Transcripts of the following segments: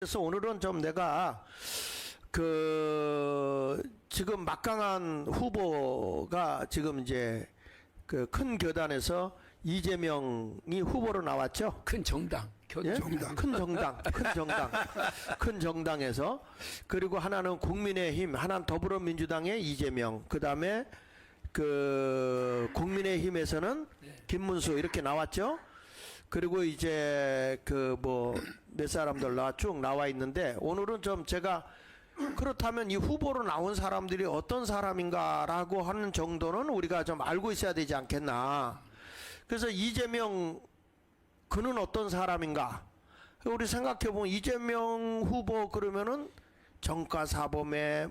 그래서 오늘은 좀 내가 지금 막강한 후보가 지금 이제 그 큰 교단에서 이재명이 후보로 나왔죠. 큰 정당, 예? 정당. 큰 정당에서, 그리고 하나는 국민의힘, 하나는 더불어민주당의 이재명, 그 다음에 국민의힘에서는 김문수 이렇게 나왔죠. 그리고 이제 몇 사람들 쭉 나와 있는데, 오늘은 좀 제가 그렇다면 이 후보로 나온 사람들이 어떤 사람인가라고 하는 정도는 우리가 좀 알고 있어야 되지 않겠나. 그래서 이재명 그는 어떤 사람인가? 우리 생각해보면 이재명 후보 그러면은 정가사범에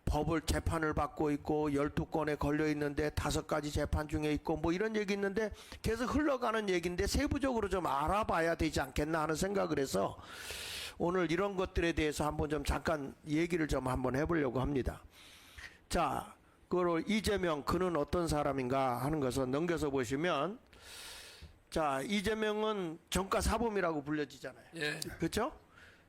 법을 재판을 받고 있고 12건에 걸려 있는데 5가지 재판 중에 있고 이런 얘기 있는데 계속 흘러가는 얘기인데 세부적으로 좀 알아봐야 되지 않겠나 하는 생각을 해서 오늘 이런 것들에 대해서 한번 좀 잠깐 얘기를 좀 한번 해보려고 합니다. 자, 그걸 이재명 그는 어떤 사람인가 하는 것을 넘겨서 보시면, 자, 이재명은 정가사범이라고 불려지잖아요. 예. 그렇죠?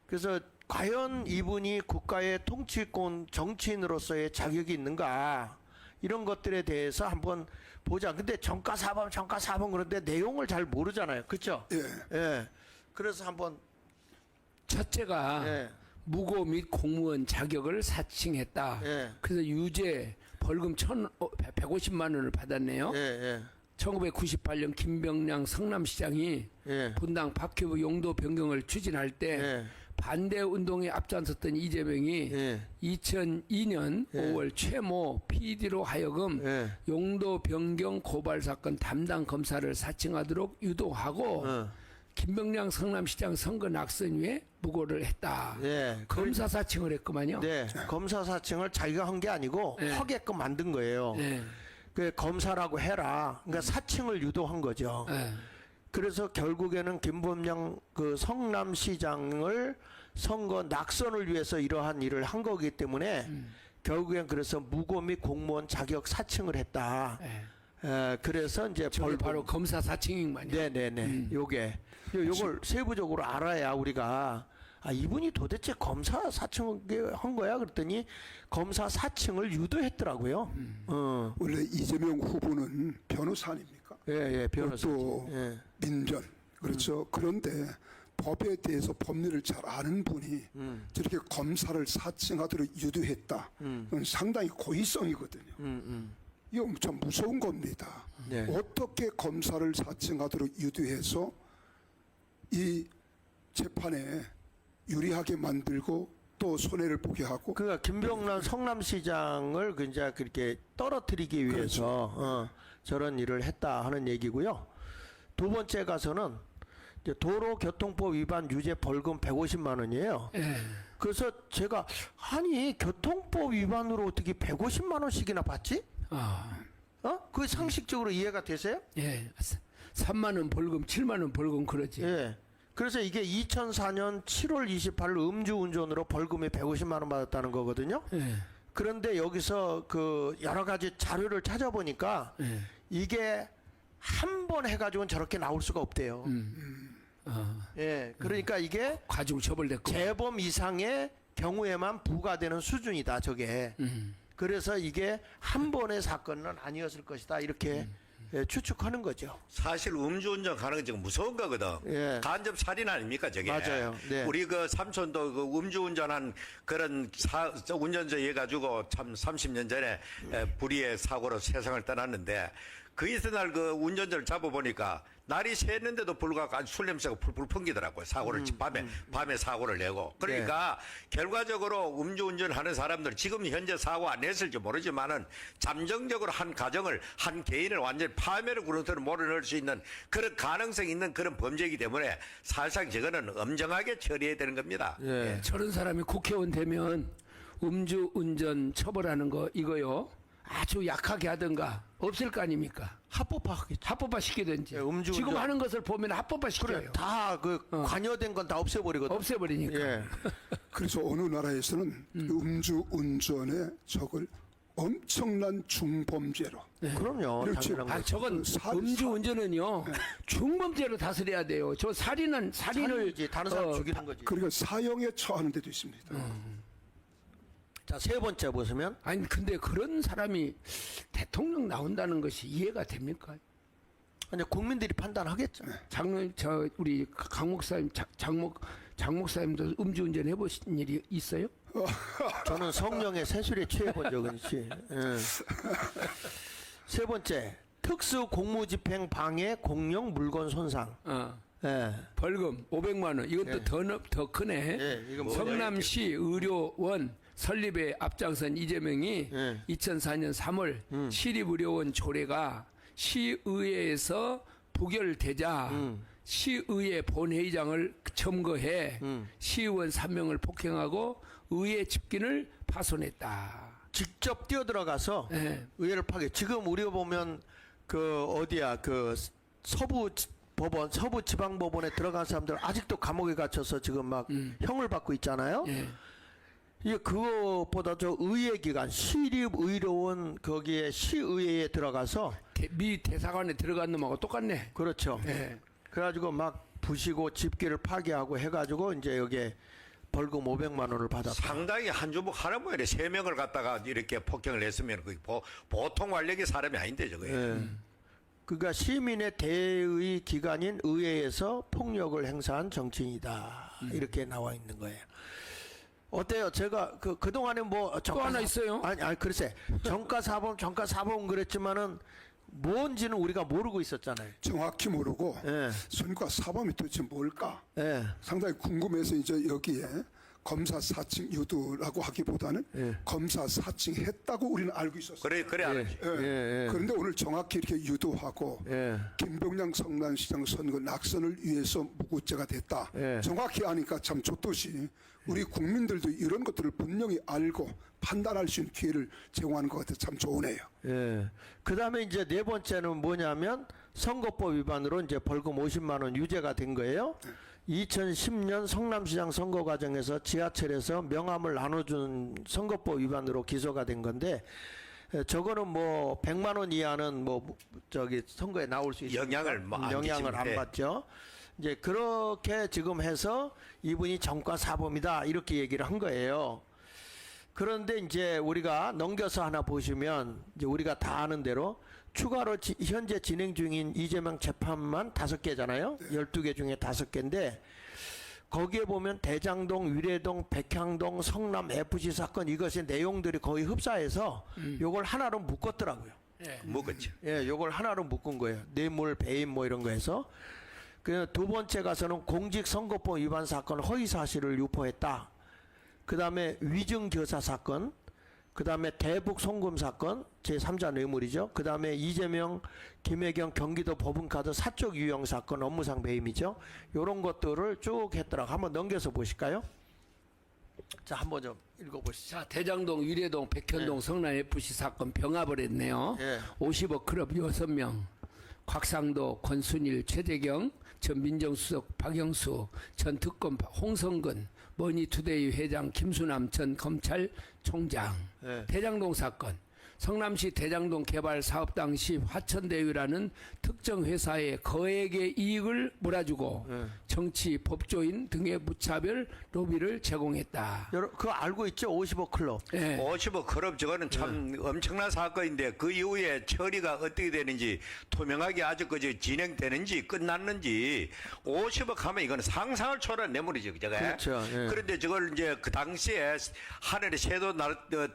그래서 과연 이분이 국가의 통치권 정치인으로서의 자격이 있는가, 이런 것들에 대해서 한번 보자. 근데 정가사범 그런데 내용을 잘 모르잖아요. 그렇죠? 예. 예. 그래서 한번 첫째가 예. 무고 및 공무원 자격을 사칭했다. 예. 그래서 유죄 벌금 150만 원을 받았네요. 예, 예. 1998년 김병량 성남시장이 예. 분당 박큐브 용도 변경을 추진할 때 예. 반대 운동에 앞장섰던 이재명이 예. 2002년 예. 5월 최모 PD로 하여금 예. 용도 변경 고발 사건 담당 검사를 사칭하도록 유도하고 김병량 성남시장 선거 낙선 후에 무고를 했다. 예. 검사 사칭을 했구만요. 네. 검사 사칭을 자기가 한 게 아니고 네. 하게끔 만든 거예요. 네. 그 검사라고 해라. 그러니까 사칭을 유도한 거죠. 네. 그래서 결국에는 김범량 성남시장을 선거 낙선을 위해서 이러한 일을 한 거기 때문에 결국엔 그래서 무고 및 공무원 자격 사칭을 했다. 네. 그래서 이제 저게 바로 검사 사칭이만요. 네네네. 요걸 세부적으로 알아야 우리가 이분이 도대체 검사 사칭을 한 거야? 그랬더니 검사 사칭을 유도했더라고요. 원래 이재명 후보는 변호사 아닙니까? 예, 변호사. 또 예. 민변. 그렇죠. 그런데 법에 대해서 법률을 잘 아는 분이 저렇게 검사를 사칭하도록 유도했다. 그건 상당히 고의성이거든요. 이거 참 무서운 겁니다. 네. 어떻게 검사를 사칭하도록 유도해서 이 재판에 유리하게 만들고 또 손해를 보게 하고. 그러니까 김병란 성남시장을 이제 그렇게 떨어뜨리기 위해서 저런 일을 했다 하는 얘기고요. 두 번째 가서는 이제 도로교통법 위반 유죄 벌금 150만 원이에요. 예. 그래서 제가 교통법 위반으로 어떻게 150만 원씩이나 받지? 그 상식적으로 이해가 되세요? 예. 3만 원 벌금, 7만 원 벌금 그러지. 예. 그래서 이게 2004년 7월 28일 음주운전으로 벌금이 150만 원 받았다는 거거든요. 예. 그런데 여기서 여러 가지 자료를 찾아보니까 예. 이게 한 번 해가지고는 저렇게 나올 수가 없대요. 예. 그러니까 이게 가중 처벌됐고. 재범 이상의 경우에만 부과되는 수준이다, 저게. 그래서 이게 한 번의 사건은 아니었을 것이다, 이렇게 추측하는 거죠. 사실 음주운전 가는 건 지금 무서운 거거든. 예. 간접 살인 아닙니까, 저게? 맞아요. 네. 우리 삼촌도 음주운전한 그런 운전자 해가지고 참 30년 전에 불의의 사고로 세상을 떠났는데 그 이튿날 운전자를 잡아보니까 날이 새는데도 불구하고 아주 술 냄새가 풀풀 풍기더라고요. 사고를 밤에 사고를 내고. 그러니까 결과적으로 음주운전하는 사람들 지금 현재 사고 안 냈을지 모르지만은 잠정적으로 한 가정을 한 개인을 완전히 파멸을 구르도록 몰아넣을 수 있는 그런 가능성이 있는 그런 범죄이기 때문에 사실상 저거는 엄정하게 처리해야 되는 겁니다. 예. 저런 사람이 국회의원 되면 음주운전 처벌하는 거 이거요. 아주 약하게 하든가 없을 거 아닙니까? 합법화하겠죠. 합법화 시키든지. 예, 음주운전. 지금 하는 것을 보면 합법화 시켜요. 그래, 다 관여된 건 다 없애버리거든. 없애버리니까. 예. 그래서 어느 나라에서는 음주운전의 적을 엄청난 중범죄로 그럼요. 그렇죠. 당연한 아, 거죠. 저건 음주운전은요 중범죄로 다스려야 돼요. 저 살인을 살인이지, 다른 사람 죽이는 거지. 그리고 사형에 처하는 데도 있습니다. 자, 세 번째 보시면 아니 근데 그런 사람이 대통령 나온다는 것이 이해가 됩니까? 이제 국민들이 판단하겠죠. 저 우리 강 목사님 장 목사님도 음주운전 해보신 일이 있어요? 저는 성령의 세술에 취해본 적은 있지. 예. 세 번째, 특수 공무집행 방해 공용 물건 손상. 예. 벌금 500만 원. 이것도 더 크네. 예, 이건 성남시 의료원 설립에 앞장선 이재명이 예. 2004년 3월 시립의료원 조례가 시의회에서 부결되자 시의회 본회의장을 점거해 시의원 3명을 폭행하고 의회 집긴을 파손했다. 직접 뛰어들어가서 예. 의회를 파괴. 지금 우리가 보면 그 어디야 그 서부 법원, 서부 지방법원에 들어간 사람들 아직도 감옥에 갇혀서 지금 막 형을 받고 있잖아요. 예. 이게 그거보다 저 의회 기관 시립의료원 거기에 시의회에 들어가서 미 대사관에 들어간 놈하고 똑같네. 그렇죠. 예. 그래가지고 막 부시고 집기를 파괴하고 해가지고 이제 여기에 벌금 500만 원을 받았다. 상당히 한 주먹 할아버지 3명을 갖다가 이렇게 폭행을 했으면 그 보통 완력의 사람이 아닌데 저거. 예. 그러니까 시민의 대의 기관인 의회에서 폭력을 행사한 정치인이다. 이렇게 나와 있는 거예요. 어때요? 제가 그동안에 뭐 또 하나 있어요? 아니 글쎄. 정가 사범 그랬지만은 뭔지는 우리가 모르고 있었잖아요. 정확히 모르고 예. 선과 사범이 도대체 뭘까 예. 상당히 궁금해서 이제 여기에 검사 사칭 유도라고 하기보다는 예. 검사 사칭했다고 우리는 알고 있었어요. 그래 알았지. 예. 예. 그런데 오늘 정확히 이렇게 유도하고 예. 김병량 성남시장 선거 낙선을 위해서 무고죄가 됐다. 예. 정확히 아니까 참 좋듯이 우리 국민들도 이런 것들을 분명히 알고 판단할 수 있는 기회를 제공하는 것 같아서 참 좋으네요. 예. 그 다음에 이제 네 번째는 뭐냐면 선거법 위반으로 이제 벌금 50만 원 유죄가 된 거예요. 2010년 성남시장 선거 과정에서 지하철에서 명함을 나눠준 선거법 위반으로 기소가 된 건데 저거는 뭐 100만 원 이하는 뭐 저기 선거에 나올 수 있어요. 영향을 뭐안 영향을 안 끼치는데. 받죠. 이제 그렇게 지금 해서 이분이 정과 사범이다 이렇게 얘기를 한 거예요. 그런데 이제 우리가 넘겨서 하나 보시면 이제 우리가 다 아는 대로 추가로 현재 진행 중인 이재명 재판만 5개잖아요. 12개 중에 5개인데 거기에 보면 대장동, 위례동, 백향동, 성남 FC 사건 이것의 내용들이 거의 흡사해서 요걸 하나로 묶었더라고요. 먹었죠. 예, 요걸 하나로 묶은 거예요. 뇌물, 배임 뭐 이런 거에서. 그 두 번째 가서는 공직선거법 위반 사건 허위 사실을 유포했다. 그 다음에 위증교사 사건, 그 다음에 대북 송금 사건, 제3자 뇌물이죠. 그 다음에 이재명, 김혜경 경기도 법인카드 사적 유용 사건 업무상 배임이죠. 요런 것들을 쭉 했더라고. 한번 넘겨서 보실까요? 자, 한번 좀 읽어보시죠. 자, 대장동, 위례동, 백현동, 성남 FC 사건 병합을 했네요. 예. 50억 클럽 6명. 곽상도, 권순일, 최재경, 전 민정수석 박영수, 전 특검 홍성근, 머니투데이 회장 김수남 전 검찰총장. 예. 대장동 사건. 성남시 대장동 개발 사업 당시 화천대유라는 특정 회사의 거액의 이익을 몰아주고 정치, 법조인 등의 무차별 로비를 제공했다. 그거 알고 있죠? 50억 클럽. 예. 50억 클럽 저거는 참 엄청난 사건인데 그 이후에 처리가 어떻게 되는지 투명하게 아직까지 진행되는지 끝났는지 50억 하면 이거는 상상을 초월한 뇌물이죠. 저게. 그렇죠. 예. 그런데 저걸 이제 그 당시에 하늘에 새도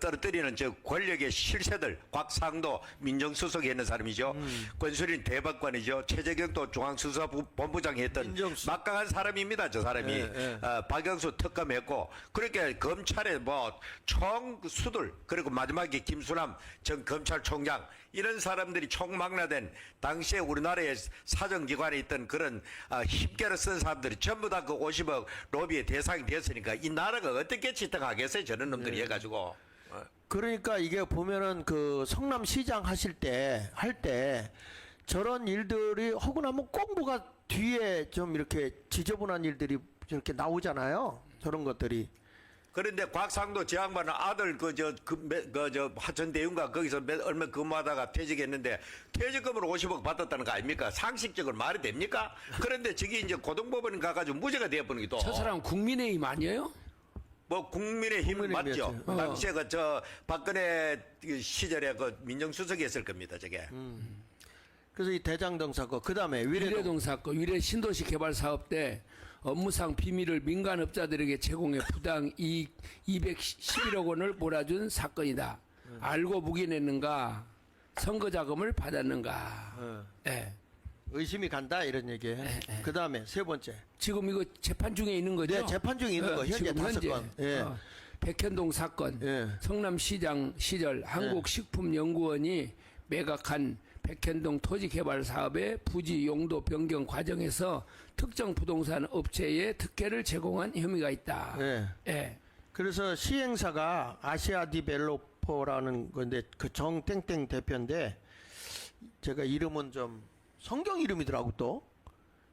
떨어뜨리는 저 권력의 실세들 곽상도 민정수석에 있는 사람이죠. 권순일 대법관이죠. 최재경도 중앙수사본부장이 했던 민정수- 막강한 사람입니다. 저 사람이. 예. 박영수 특검했고 그렇게 검찰의 뭐 총수들 그리고 마지막에 김수남 전 검찰총장 이런 사람들이 총망라된 당시에 우리나라의 사정기관에 있던 그런 힘께를 쓴 사람들이 전부 다 그 50억 로비의 대상이 됐으니까 이 나라가 어떻게 지탱하겠어요 저런 놈들이 해가지고. 그러니까 이게 보면은 그 성남시장 할 때 저런 일들이 하고 나면 꼭 뭐가 뒤에 좀 이렇게 지저분한 일들이 이렇게 나오잖아요. 저런 것들이. 그런데 곽상도 저 양반은 아들 저 화천대유인가 거기서 얼마 근무하다가 퇴직했는데 퇴직금으로 50억 받았다는 거 아닙니까? 상식적으로 말이 됩니까? 그런데 저기 이제 고등법원 가가지고 무죄가 되어버린 게 또. 저 사람 국민의힘 아니에요? 뭐 국민의힘 맞죠? 국민의힘이었죠. 당시에 그 저 박근혜 시절에 그 민정수석이었을 겁니다. 저게. 그래서 이 대장동 사건, 그 다음에 위례동. 위례동 사건, 위례 신도시 개발 사업 때 업무상 비밀을 민간업자들에게 제공해 부당 이익 211억 원을 몰아준 사건이다. 알고 묵인했는가? 선거 자금을 받았는가? 예. 의심이 간다 이런 얘기예요. 그 다음에 세 번째. 지금 이거 재판 중에 있는 거죠? 네, 재판 중에 있는 거 현재 지금 5건. 예. 백현동 사건, 예. 성남시장 시절 한국식품연구원이 매각한 백현동 토지개발 사업의 부지 용도 변경 과정에서 특정 부동산 업체에 특혜를 제공한 혐의가 있다. 예. 예. 그래서 시행사가 아시아 디벨로퍼라는 건데 그 정땡땡 대표인데 제가 이름은 좀 성경 이름이더라고 또.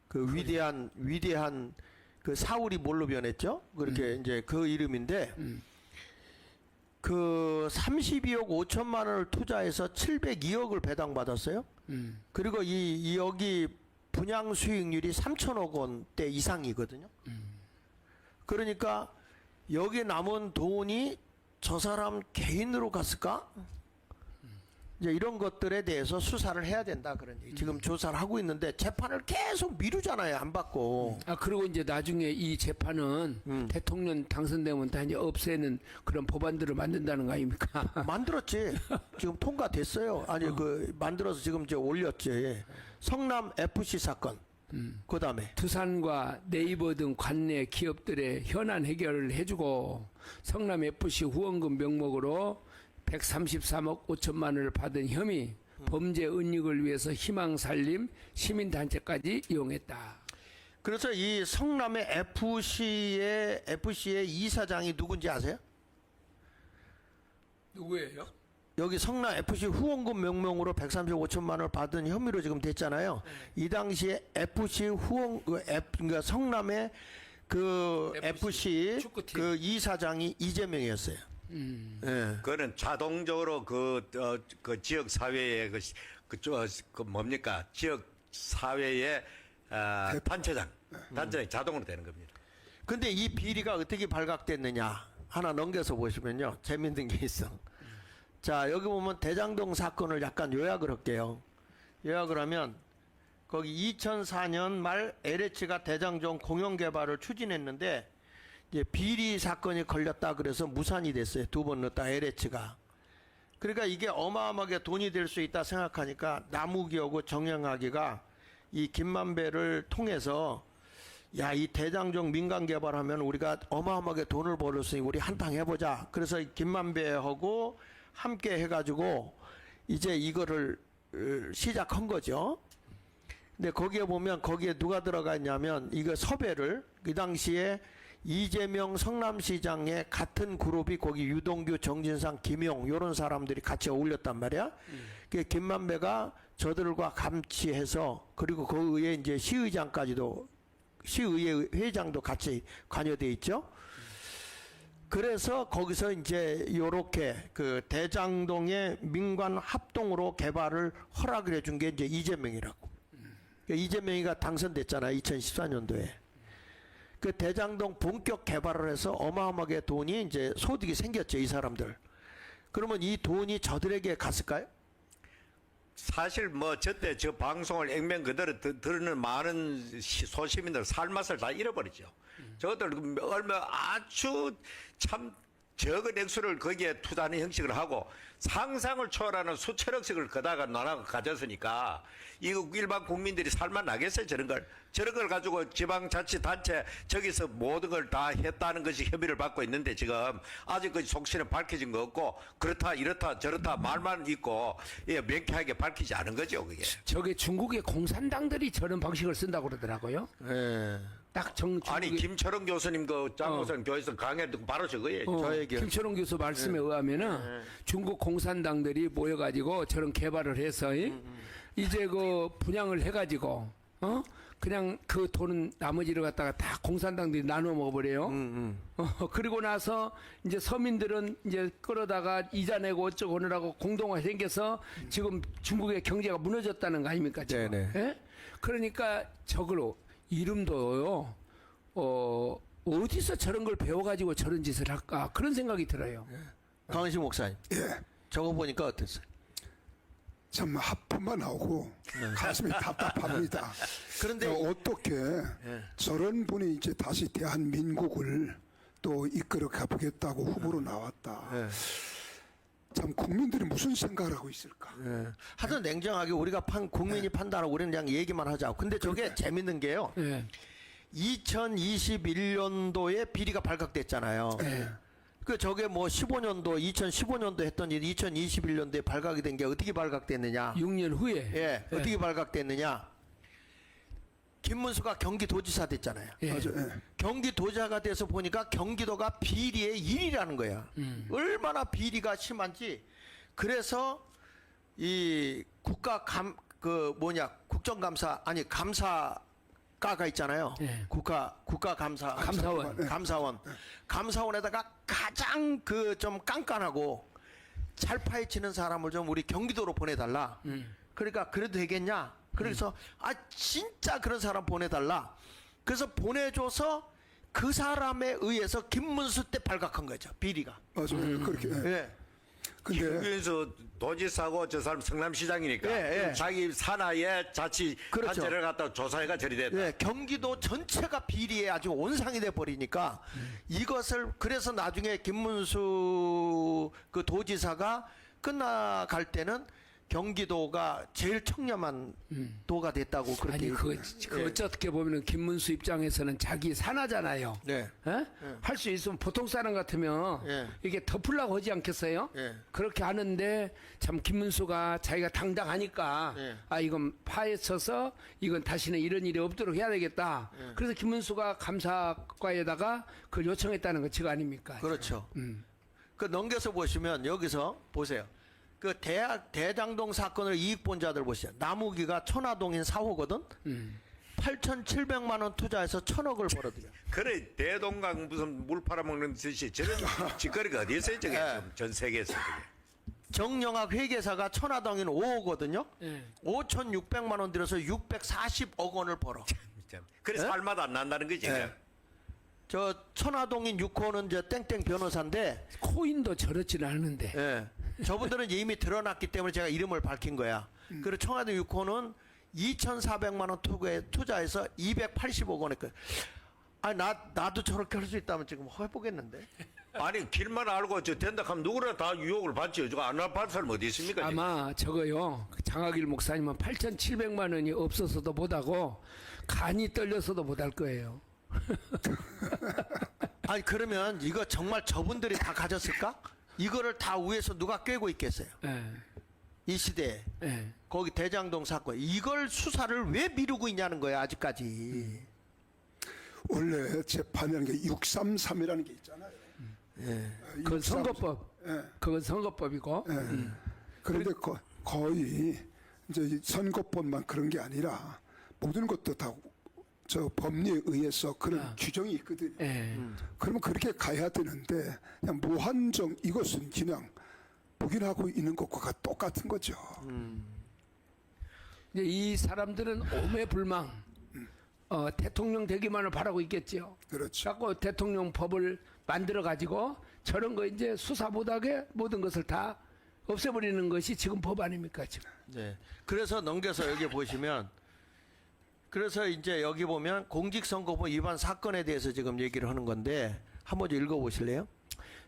그 위대한 그 사울이 뭘로 변했죠? 그렇게 이제 그 이름인데 그 32억 5천만 원을 투자해서 702억을 배당받았어요. 그리고 이 여기 분양 수익률이 3천억 원대 이상이거든요. 그러니까 여기 남은 돈이 저 사람 개인으로 갔을까? 이제 이런 것들에 대해서 수사를 해야 된다 그런 얘기. 지금 조사를 하고 있는데 재판을 계속 미루잖아요. 안 받고. 아 그리고 이제 나중에 이 재판은 대통령 당선되면 다 이제 없애는 그런 법안들을 만든다는 거 아닙니까? 만들었지. 지금 통과됐어요. 아니 그 만들어서 지금 이제 올렸지. 성남 FC 사건. 그다음에 두산과 네이버 등 관내 기업들의 현안 해결을 해주고 성남 FC 후원금 명목으로 133억 5천만 원을 받은 혐의, 범죄 은닉을 위해서 희망살림 시민단체까지 이용했다. 그래서 이 성남의 FC의 이사장이 누군지 아세요? 누구예요? 여기 성남 FC 후원금 명목으로 135천만 원을 받은 혐의로 지금 됐잖아요. 이 당시에 FC 그러니까 성남의 그 FC 축구팀. 그 이사장이 이재명이었어요. 예. 그거는 자동적으로 그 지역 사회의 그 뭡니까 지역 사회의 단체장이 자동으로 되는 겁니다. 근데 이 비리가 어떻게 발각됐느냐 하나 넘겨서 보시면요 재밌는 게 있어. 자 여기 보면 대장동 사건을 약간 요약을 할게요. 요약을 하면 거기 2004년 말 LH가 대장동 공영 개발을 추진했는데 이제 비리 사건이 걸렸다 그래서 무산이 됐어요. 2번 넣었다 LH가. 그러니까 이게 어마어마하게 돈이 될 수 있다 생각하니까 남욱이하고 정영학이가 이 김만배를 통해서 야, 이 대장동 민간 개발하면 우리가 어마어마하게 돈을 벌었으니 우리 한탕 해보자. 그래서 김만배하고 함께 해가지고 이제 이거를 시작한 거죠. 근데 거기에 보면 거기에 누가 들어가 있냐면 이거 섭외를 그 당시에 이재명 성남시장의 같은 그룹이 거기 유동규, 정진상, 김용 이런 사람들이 같이 어울렸단 말이야. 그 김만배가 저들과 감치해서 그리고 그 의회 이제 시의장까지도 시의회 회장도 같이 관여돼 있죠. 그래서 거기서 이제 요렇게 그 대장동의 민관 합동으로 개발을 허락을 해준 게 이제 이재명이라고. 이재명이가 당선됐잖아요. 2014년도에. 그 대장동 본격 개발을 해서 어마어마하게 돈이 이제 소득이 생겼죠. 이 사람들. 그러면 이 돈이 저들에게 갔을까요? 사실 뭐 저때 저 방송을 액면 그대로 들으는 많은 소시민들 살맛을 다 잃어버리죠. 저것들 얼마 아주 참 적은 액수를 거기에 투자하는 형식을 하고 상상을 초월하는 수천억씩을 거다가 나라가 가졌으니까 이거 일반 국민들이 살만 나겠어요. 저런 걸 가지고 지방자치단체 저기서 모든 걸 다 했다는 것이 혐의를 받고 있는데 지금 아직 그 속신은 밝혀진 거 없고 그렇다 이렇다 저렇다 말만 있고 예, 명쾌하게 밝히지 않은 거죠. 그게. 저게 중국의 공산당들이 저런 방식을 쓴다고 그러더라고요. 예. 딱 아니 김철원 교수님 그 장로선 교회에서 강의 듣고 바로 저거예요. 저 얘기요. 김철원 교수 말씀에 의하면은 중국 공산당들이 모여가지고 저런 개발을 해서 이제 그 분양을 해가지고 그냥 그 돈은 나머지를 갖다가 다 공산당들이 나눠 먹어버려요. 그리고 나서 이제 서민들은 이제 끌어다가 이자 내고 어쩌고 하느라고 공동화 생겨서 지금 중국의 경제가 무너졌다는 거 아닙니까? 지금? 네네. 예? 그러니까 저걸로 이름도요. 어디서 저런 걸 배워가지고 저런 짓을 할까 그런 생각이 들어요. 강은식 목사님, 예. 저거 보니까 어땠어요? 참 하품만 나오고 가슴이 답답합니다. 그런데 어떻게 저런 분이 이제 다시 대한민국을 또 이끌어 가보겠다고 후보로 나왔다. 예. 참 국민들이 무슨 생각을 하고 있을까? 예. 하여튼 냉정하게 우리가 국민이 판단하고 우리는 그냥 얘기만 하자고. 근데 저게 재밌는 게요. 예. 2021년도에 비리가 발각됐잖아요. 그 저게 뭐 15년도, 2015년도 했던 일이 2021년도에 발각이 된 게 어떻게 발각됐느냐? 6년 후에. 예, 어떻게 발각됐느냐? 김문수가 경기도지사 됐잖아요. 예. 맞아. 예. 경기도지사가 돼서 보니까 경기도가 비리의 1위라는 거야. 얼마나 비리가 심한지. 그래서 이 국정감사 아니 감사과가 있잖아요. 예. 감사원. 감사원에다가 가장 그 좀 깐깐하고 잘 파헤치는 사람을 좀 우리 경기도로 보내달라. 그러니까 그래도 되겠냐? 그래서 진짜 그런 사람 보내달라. 그래서 보내줘서 그 사람에 의해서 김문수 때 발각한 거죠. 비리가. 맞아요. 그렇게. 예. 예. 근데 김문수 도지사고 저 사람 성남시장이니까 예, 예. 자기 산하의 자치 그렇죠. 단체를 갖다 조사해가 처리됐다. 네, 경기도 전체가 비리에 아주 온상이 돼 버리니까 이것을 그래서 나중에 김문수 그 도지사가 끝나갈 때는 경기도가 제일 청렴한 도가 됐다고 그렇게. 아니 그 예. 어떻게 보면은 김문수 입장에서는 자기 산하잖아요. 네. 할 수 있으면 보통 사람 같으면 예. 이게 덮으려고 하지 않겠어요? 예. 그렇게 하는데 참 김문수가 자기가 당당하니까 예. 이건 파헤쳐서 이건 다시는 이런 일이 없도록 해야 되겠다. 그래서 김문수가 감사과에다가 그걸 요청했다는 거 지가 아닙니까? 그렇죠. 그 넘겨서 보시면 여기서 보세요. 그 대장동 사건을 이익 본 자들 보시죠. 나무기가 천화동인 사호거든. 8,700만 원 투자해서 1,000억을 벌어들여. 그래 대동강 무슨 물 팔아먹는 듯이 저런 짓거리가 어디 있어요 저게 예. 지금 전 세계에서 저게. 정영학 회계사가 천화동인 5호거든요. 예. 5,600만 원 들여서 640억 원을 벌어. 참. 그래서 예? 살맛 안 난다는 거지. 예. 저 천화동인 6호는 저 땡땡 변호사인데, 코인도 저렇지는 않은데. 예. 저분들은 이미 드러났기 때문에 제가 이름을 밝힌 거야. 그리고 청와대 6호는 2,400만 원 투자해서 280억 원 했거든. 나도 저렇게 할 수 있다면 지금 해보겠는데. 아니 길만 알고 저 된다 하면 누구나 다 유혹을 받죠. 저거 안 받을 사람 어디 있습니까? 지금? 아마 저거요. 장학일 목사님은 8,700만 원이 없어서도 못하고 간이 떨려서도 못할 거예요. 아니 그러면 이거 정말 저분들이 다 가졌을까? 이거를 다 위에서 누가 꿰고 있겠어요? 예. 이 시대에. 예. 거기 대장동 사건. 이걸 수사를 왜 미루고 있냐는 거야 아직까지. 원래 재판이라는 게 633이라는 게 있잖아요. 그건 선거법. 예. 그건 선거법이고. 그런데 거의 이제 선거법만 그런 게 아니라 모든 것도 다 저 법리에 의해서 그런 규정이 있거든요. 예. 그러면 그렇게 가야 되는데 그냥 무한정 이것은 그냥 복인하고 있는 것과 똑같은 거죠. 이제 이 사람들은 오매불망 대통령 되기만을 바라고 있겠지요. 그렇죠. 자꾸 대통령 법을 만들어 가지고 저런 거 이제 수사 못하게 모든 것을 다 없애버리는 것이 지금 법 아닙니까 지금? 네. 그래서 넘겨서 여기 보시면, 그래서 이제 여기 보면 공직선거법 위반 사건에 대해서 지금 얘기를 하는 건데 한번 좀 읽어보실래요?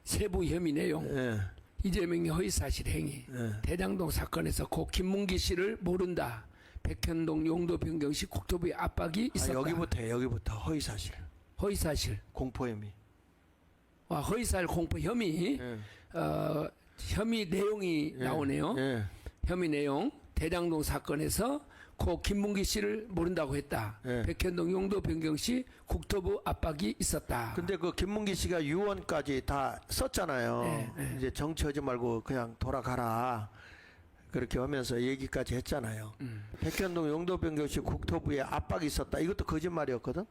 세부 혐의 내용, 예. 이재명의 허위사실 행위, 대장동 사건에서 고 김문기 씨를 모른다. 백현동 용도 변경시 국토부의 압박이 있었다. 여기부터 허위사실, 허위사실, 공포혐의. 허위사실 공포 혐의, 예. 혐의 내용이 나오네요. 예. 혐의 내용, 대장동 사건에서 고 김문기 씨를 모른다고 했다. 예. 백현동 용도 변경 시 국토부 압박이 있었다. 근데 그 김문기 씨가 유언까지 다 썼잖아요. 예. 이제 정치하지 말고 그냥 돌아가라. 그렇게 하면서 얘기까지 했잖아요. 백현동 용도변경시 국토부에 압박이 있었다. 이것도 거짓말이었거든.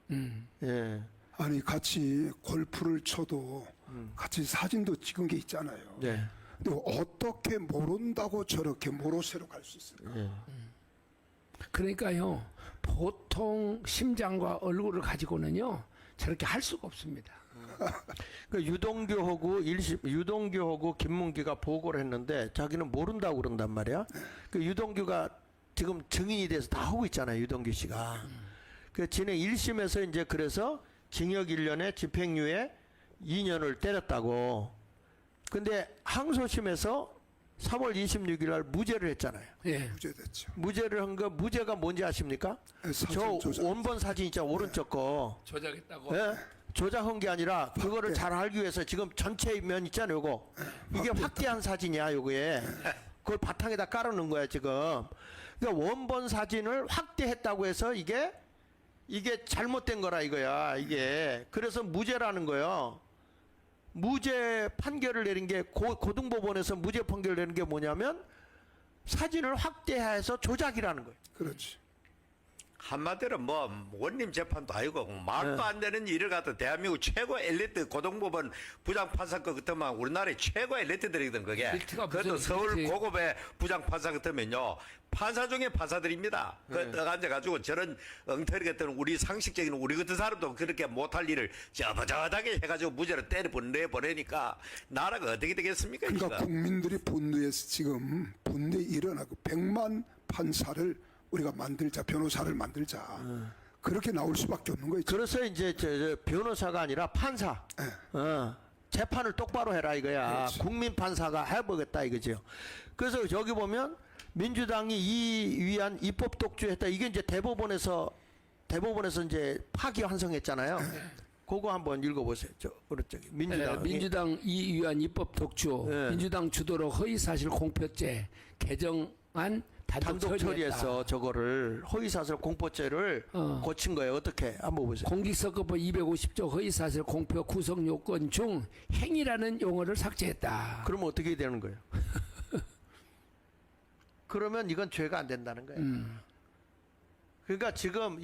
예. 아니 같이 골프를 쳐도 같이 사진도 찍은 게 있잖아요. 네. 근데 어떻게 모른다고 저렇게 모로세로 갈 수 있을까? 예. 그러니까요, 보통 심장과 얼굴을 가지고는요 저렇게 할 수가 없습니다. 그 유동규하고 김문기가 보고를 했는데 자기는 모른다고 그런단 말이야. 그 유동규가 지금 증인이 돼서 다 하고 있잖아요. 유동규 씨가. 그 진행 1심에서 이제 그래서 징역 1년에 집행유예 2년을 때렸다고. 근데 항소심에서 3월 26일 날 무죄를 했잖아요. 예. 무죄됐죠. 무죄를 한 거 무죄가 뭔지 아십니까? 사진 저 조작. 원본 사진 있잖아. 오른쪽 거. 조작했다고. 예? 조작한 게 아니라 그거를 잘 알기 위해서 지금 전체 면 있잖아요. 요거. 이게 확대한 사진이야. 요거에. 그걸 바탕에다 깔아놓은 거야 지금. 그러니까 원본 사진을 확대했다고 해서 이게 잘못된 거라 이거야. 이게. 그래서 무죄라는 거예요. 무죄 판결을 내린 게 고등법원에서 무죄 판결을 내린 게 뭐냐면 사진을 확대해서 조작이라는 거예요. 그렇지. 한마디로 뭐 원님 재판도 아니고 말도 안 되는 일을 갖다 대한민국 최고 엘리트 고등법원 부장판사 거 같으면 우리나라의 최고 엘리트들이거든 그게. 엘리트가 그것도 무슨 서울 엘리트? 고급의 부장판사 같으면요 판사 중에 판사들입니다. 그 떡 앉아가지고 저런 엉터리 같은 우리 상식적인 우리 같은 사람도 그렇게 못할 일을 저버저하게 해가지고 무죄로 내보내니까 나라가 어떻게 되겠습니까? 그러니까 지금? 국민들이 분노해서 지금 분노에 일어나고 100만 판사를 우리가 만들자, 변호사를 만들자. 그렇게 나올 수밖에 없는 거죠. 그래서 이제 저 변호사가 아니라 판사. 재판을 똑바로 해라 이거야. 그렇지. 국민 판사가 해보겠다 이거죠. 그래서 저기 보면 민주당이 이 위한 입법 독주했다. 이게 이제 대법원에서 이제 파기환송했잖아요. 그거 한번 읽어보세요. 저 오른쪽에 민주당. 민주당 이위한 입법 독주, 네. 민주당 주도로 허위사실 공표죄 개정안 단독 처리해서 저거를 허위사실 공포죄를 고친 거예요. 어떻게 한번 보세요. 공직선거법 250조 허위사실 공표 구성 요건 중 행위라는 용어를 삭제했다. 그러면 어떻게 되는 거예요? 그러면 이건 죄가 안 된다는 거예요. 그러니까 지금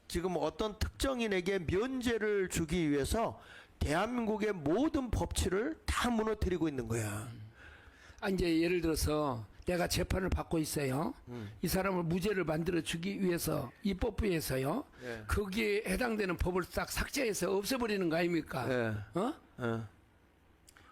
지금 어떤 특정인에게 면죄를 주기 위해서 대한민국의 모든 법치를 다 무너뜨리고 있는 거야. 이제 예를 들어서 내가 재판을 받고 있어요. 이 사람을 무죄를 만들어 주기 위해서 입법부에서요. 예. 거기에 해당되는 법을 딱 삭제해서 없애버리는 거 아닙니까? 예. 어?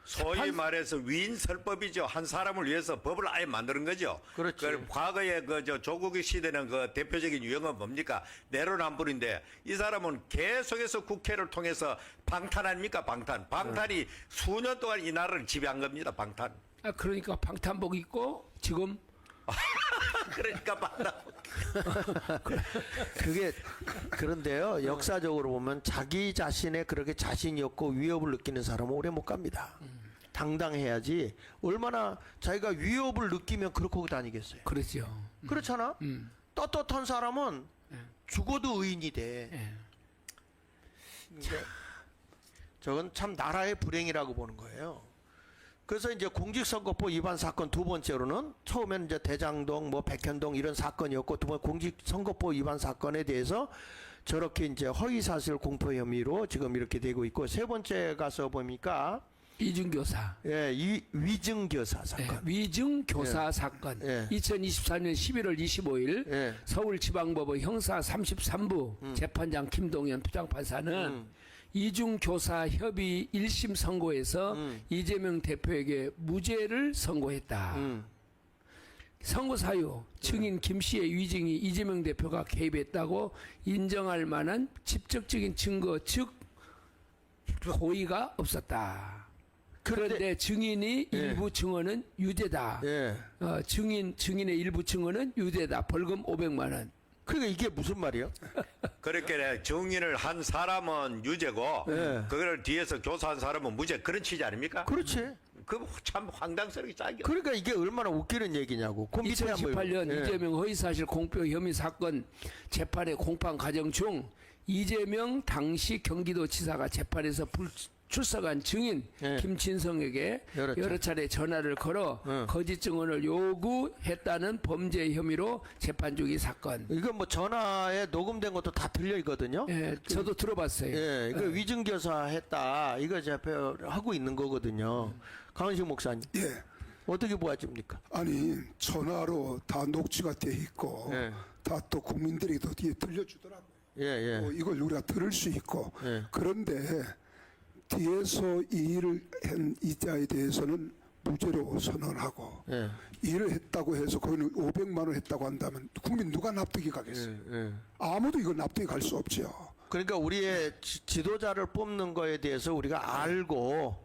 소위 말해서 위인설법이죠. 한 사람을 위해서 법을 아예 만드는 거죠. 그렇지. 그 과거에 조국의 시대는 그 대표적인 유형은 뭡니까? 내로남불인데 이 사람은 계속해서 국회를 통해서 방탄 아닙니까? 방탄이 수년 동안 이 나라를 지배한 겁니다. 방탄. 그러니까 방탄복 입고 지금 그러니까 방탄. 그게 그런데요. 역사적으로 보면 자기 자신의 그렇게 자신이 없고 위협을 느끼는 사람은 오래 못 갑니다. 당당해야지. 얼마나 자기가 위협을 느끼면 그렇게 하고 다니겠어요. 그렇죠. 그렇잖아. 떳떳한 사람은 죽어도 의인이 돼. 근데 저건 참 나라의 불행이라고 보는 거예요. 그래서 이제 공직선거법 위반 사건 두 번째로는 처음에는 이제 대장동, 뭐 백현동 이런 사건이었고 두 번 공직선거법 위반 사건에 대해서 저렇게 이제 허위사실 공표 혐의로 지금 이렇게 되고 있고 세 번째 가서 보니까 이중교사. 예, 이 위증교사 사건. 위증교사 사건. 예. 2024년 11월 25일 예. 서울지방법원 형사 33부 재판장 김동연 부장판사는 이중교사 협의 1심 선고에서 이재명 대표에게 무죄를 선고했다. 선고 사유 증인 김 씨의 위증이 이재명 대표가 개입했다고 인정할 만한 직접적인 증거 즉 고의가 없었다. 그런데 증인이 일부 증언은 유죄다. 예. 증인의 일부 증언은 유죄다. 벌금 500만 원. 그러니까 이게 무슨 말이에요? 그렇게 정인을 한 사람은 유죄고 예. 그걸 뒤에서 교사한 사람은 무죄 그런 취지 아닙니까? 그렇지. 그 참 황당스럽게 짝이야. 그러니까 이게 얼마나 웃기는 얘기냐고. 그 밑에 한번 2018년 예. 이재명 허위사실 공표 혐의 사건 재판의 공판 과정 중 이재명 당시 경기도지사가 재판에서 출석한 증인 예. 김진성에게 그렇죠. 여러 차례 전화를 걸어 거짓 증언을 요구했다는 범죄 혐의로 재판 중인 사건. 이건 뭐 전화에 녹음된 것도 다 들려 있거든요. 예, 저도 들어봤어요. 예, 이거 위증교사 했다. 이거 하고 있는 거거든요. 강은식 목사님. 예. 어떻게 보아집니까? 아니 전화로 다 녹취가 돼 있고 예. 다 또 국민들이 또 뒤에 들려주더라고요. 예, 예. 이걸 우리가 들을 수 있고 예. 그런데 뒤에서 이 일을 한 이자에 대해서는 무죄로 선언하고 예. 일을 했다고 해서 거기는 500만 원 했다고 한다면 국민 누가 납득이 가겠어요? 예. 아무도 이거 납득이 갈 수 없죠. 그러니까 우리의 지도자를 뽑는 거에 대해서 우리가 알고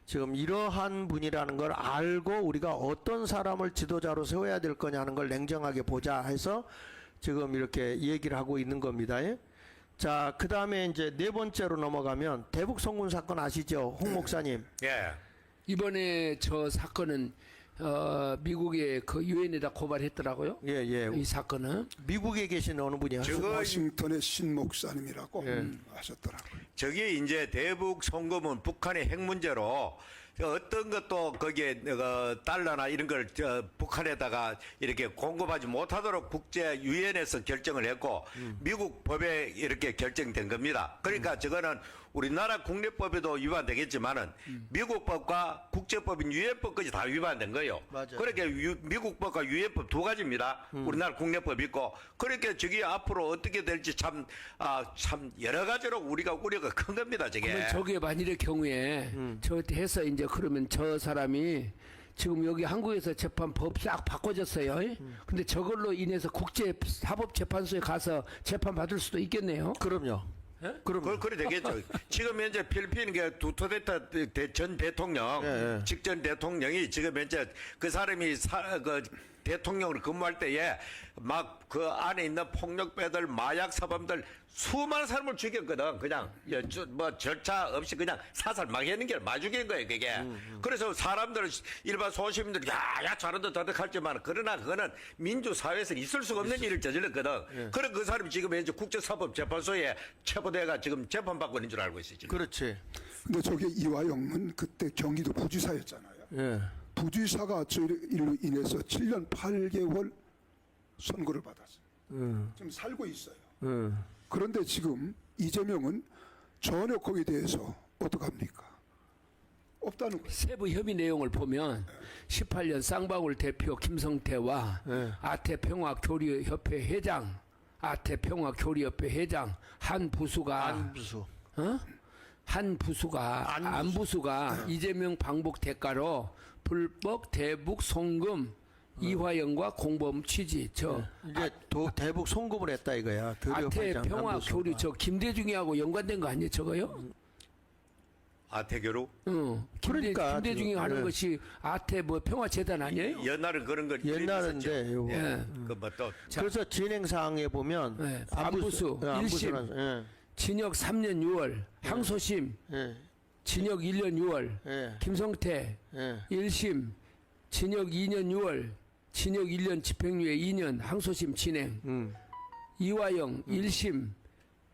지금 이러한 분이라는 걸 알고 우리가 어떤 사람을 지도자로 세워야 될 거냐는 걸 냉정하게 보자 해서 지금 이렇게 얘기를 하고 있는 겁니다. 예? 자, 그 다음에 이제 네 번째로 넘어가면 대북 송금 사건 아시죠? 홍 목사님. 예. 이번에 저 사건은 미국의 그 유엔에다 고발했더라고요. 예, 예. 이 사건은 미국에 계신 어느 분이 하셨어요? 저거 워싱턴의 신 목사님이라고 하셨더라고요. 저게 이제 대북 송금은 북한의 핵 문제로 어떤 것도 거기에 달러나 이런 걸 북한에다가 이렇게 공급하지 못하도록 국제 유엔에서 결정을 했고 미국 법에 이렇게 결정된 겁니다. 그러니까 저거는 우리나라 국내법에도 위반되겠지만은 미국 법과 국제법인 유엔법까지 다 위반된 거예요. 맞아요. 그렇게 미국 법과 유엔법 두 가지입니다. 우리나라 국내법 있고 그렇게 저기 앞으로 어떻게 될지 참 여러 가지로 우리가 우려가 큰 겁니다. 저게. 그러면 저게 만일의 경우에 저 해서 이제 그러면 저 사람이 지금 여기 한국에서 재판법 싹 바꿔졌어요. 근데 저걸로 인해서 국제사법재판소에 가서 재판 받을 수도 있겠네요. 그럼요. 그럼 그래 되겠죠. 지금 현재 필리핀 두터데타 전 대통령, 예. 직전 대통령이 지금 현재 그 사람이 그 대통령으로 근무할 때에 막 그 안에 있는 폭력배들, 마약 사범들 수많은 사람을 죽였거든. 그냥 뭐 절차 없이 그냥 사살 막 했는 게 마죽인 거예요, 그게. 그래서 사람들 일반 소시민들이 야 잘한다 저렇게 할지만 그러나 그거는 민주 사회에서 있을 수가 없는 일을 저질렀거든. 그래 그 사람이 지금 현재 국제사법재판소에 체포돼가 지금 재판받고 있는 줄 알고 있어요. 지금. 그렇지. 근데 저게 이화영은 그때 경기도 부지사였잖아요. 예. 부지사가 저 일로 인해서 7년 8개월 선고를 받았어요. 지금 살고 있어요. 그런데 지금 이재명은 전혀 거기에 대해서 어떡합니까? 없다는 거예요. 세부 협의 내용을 보면 18년 쌍방울 대표 김성태와 아태평화교류협회 회장, 아태평화교류협회 회장 한 부수가 안부수. 안부수가 이재명 방북 대가로 불법 대북 송금 이화영과 공범 취지 이제 대북 송금을 했다 이거야. 아태평화교류 저 김대중이하고 연관된 거 아니에요 저거요? 아태교류? 그러니까 김대중이 지금, 하는 예. 것이 아태 뭐 평화재단 아니에요? 옛날은 그런 걸 옛날인데 요거. 예. 그뭐또 그래서 진행 사항에 보면 네, 안부수 1심 예. 징역 3년 6월 항소심 예. 징역 1년 6월 예. 김성태 예. 1심 징역 2년 6월 징역 1년 집행유예 2년 항소심 진행 이화영 1심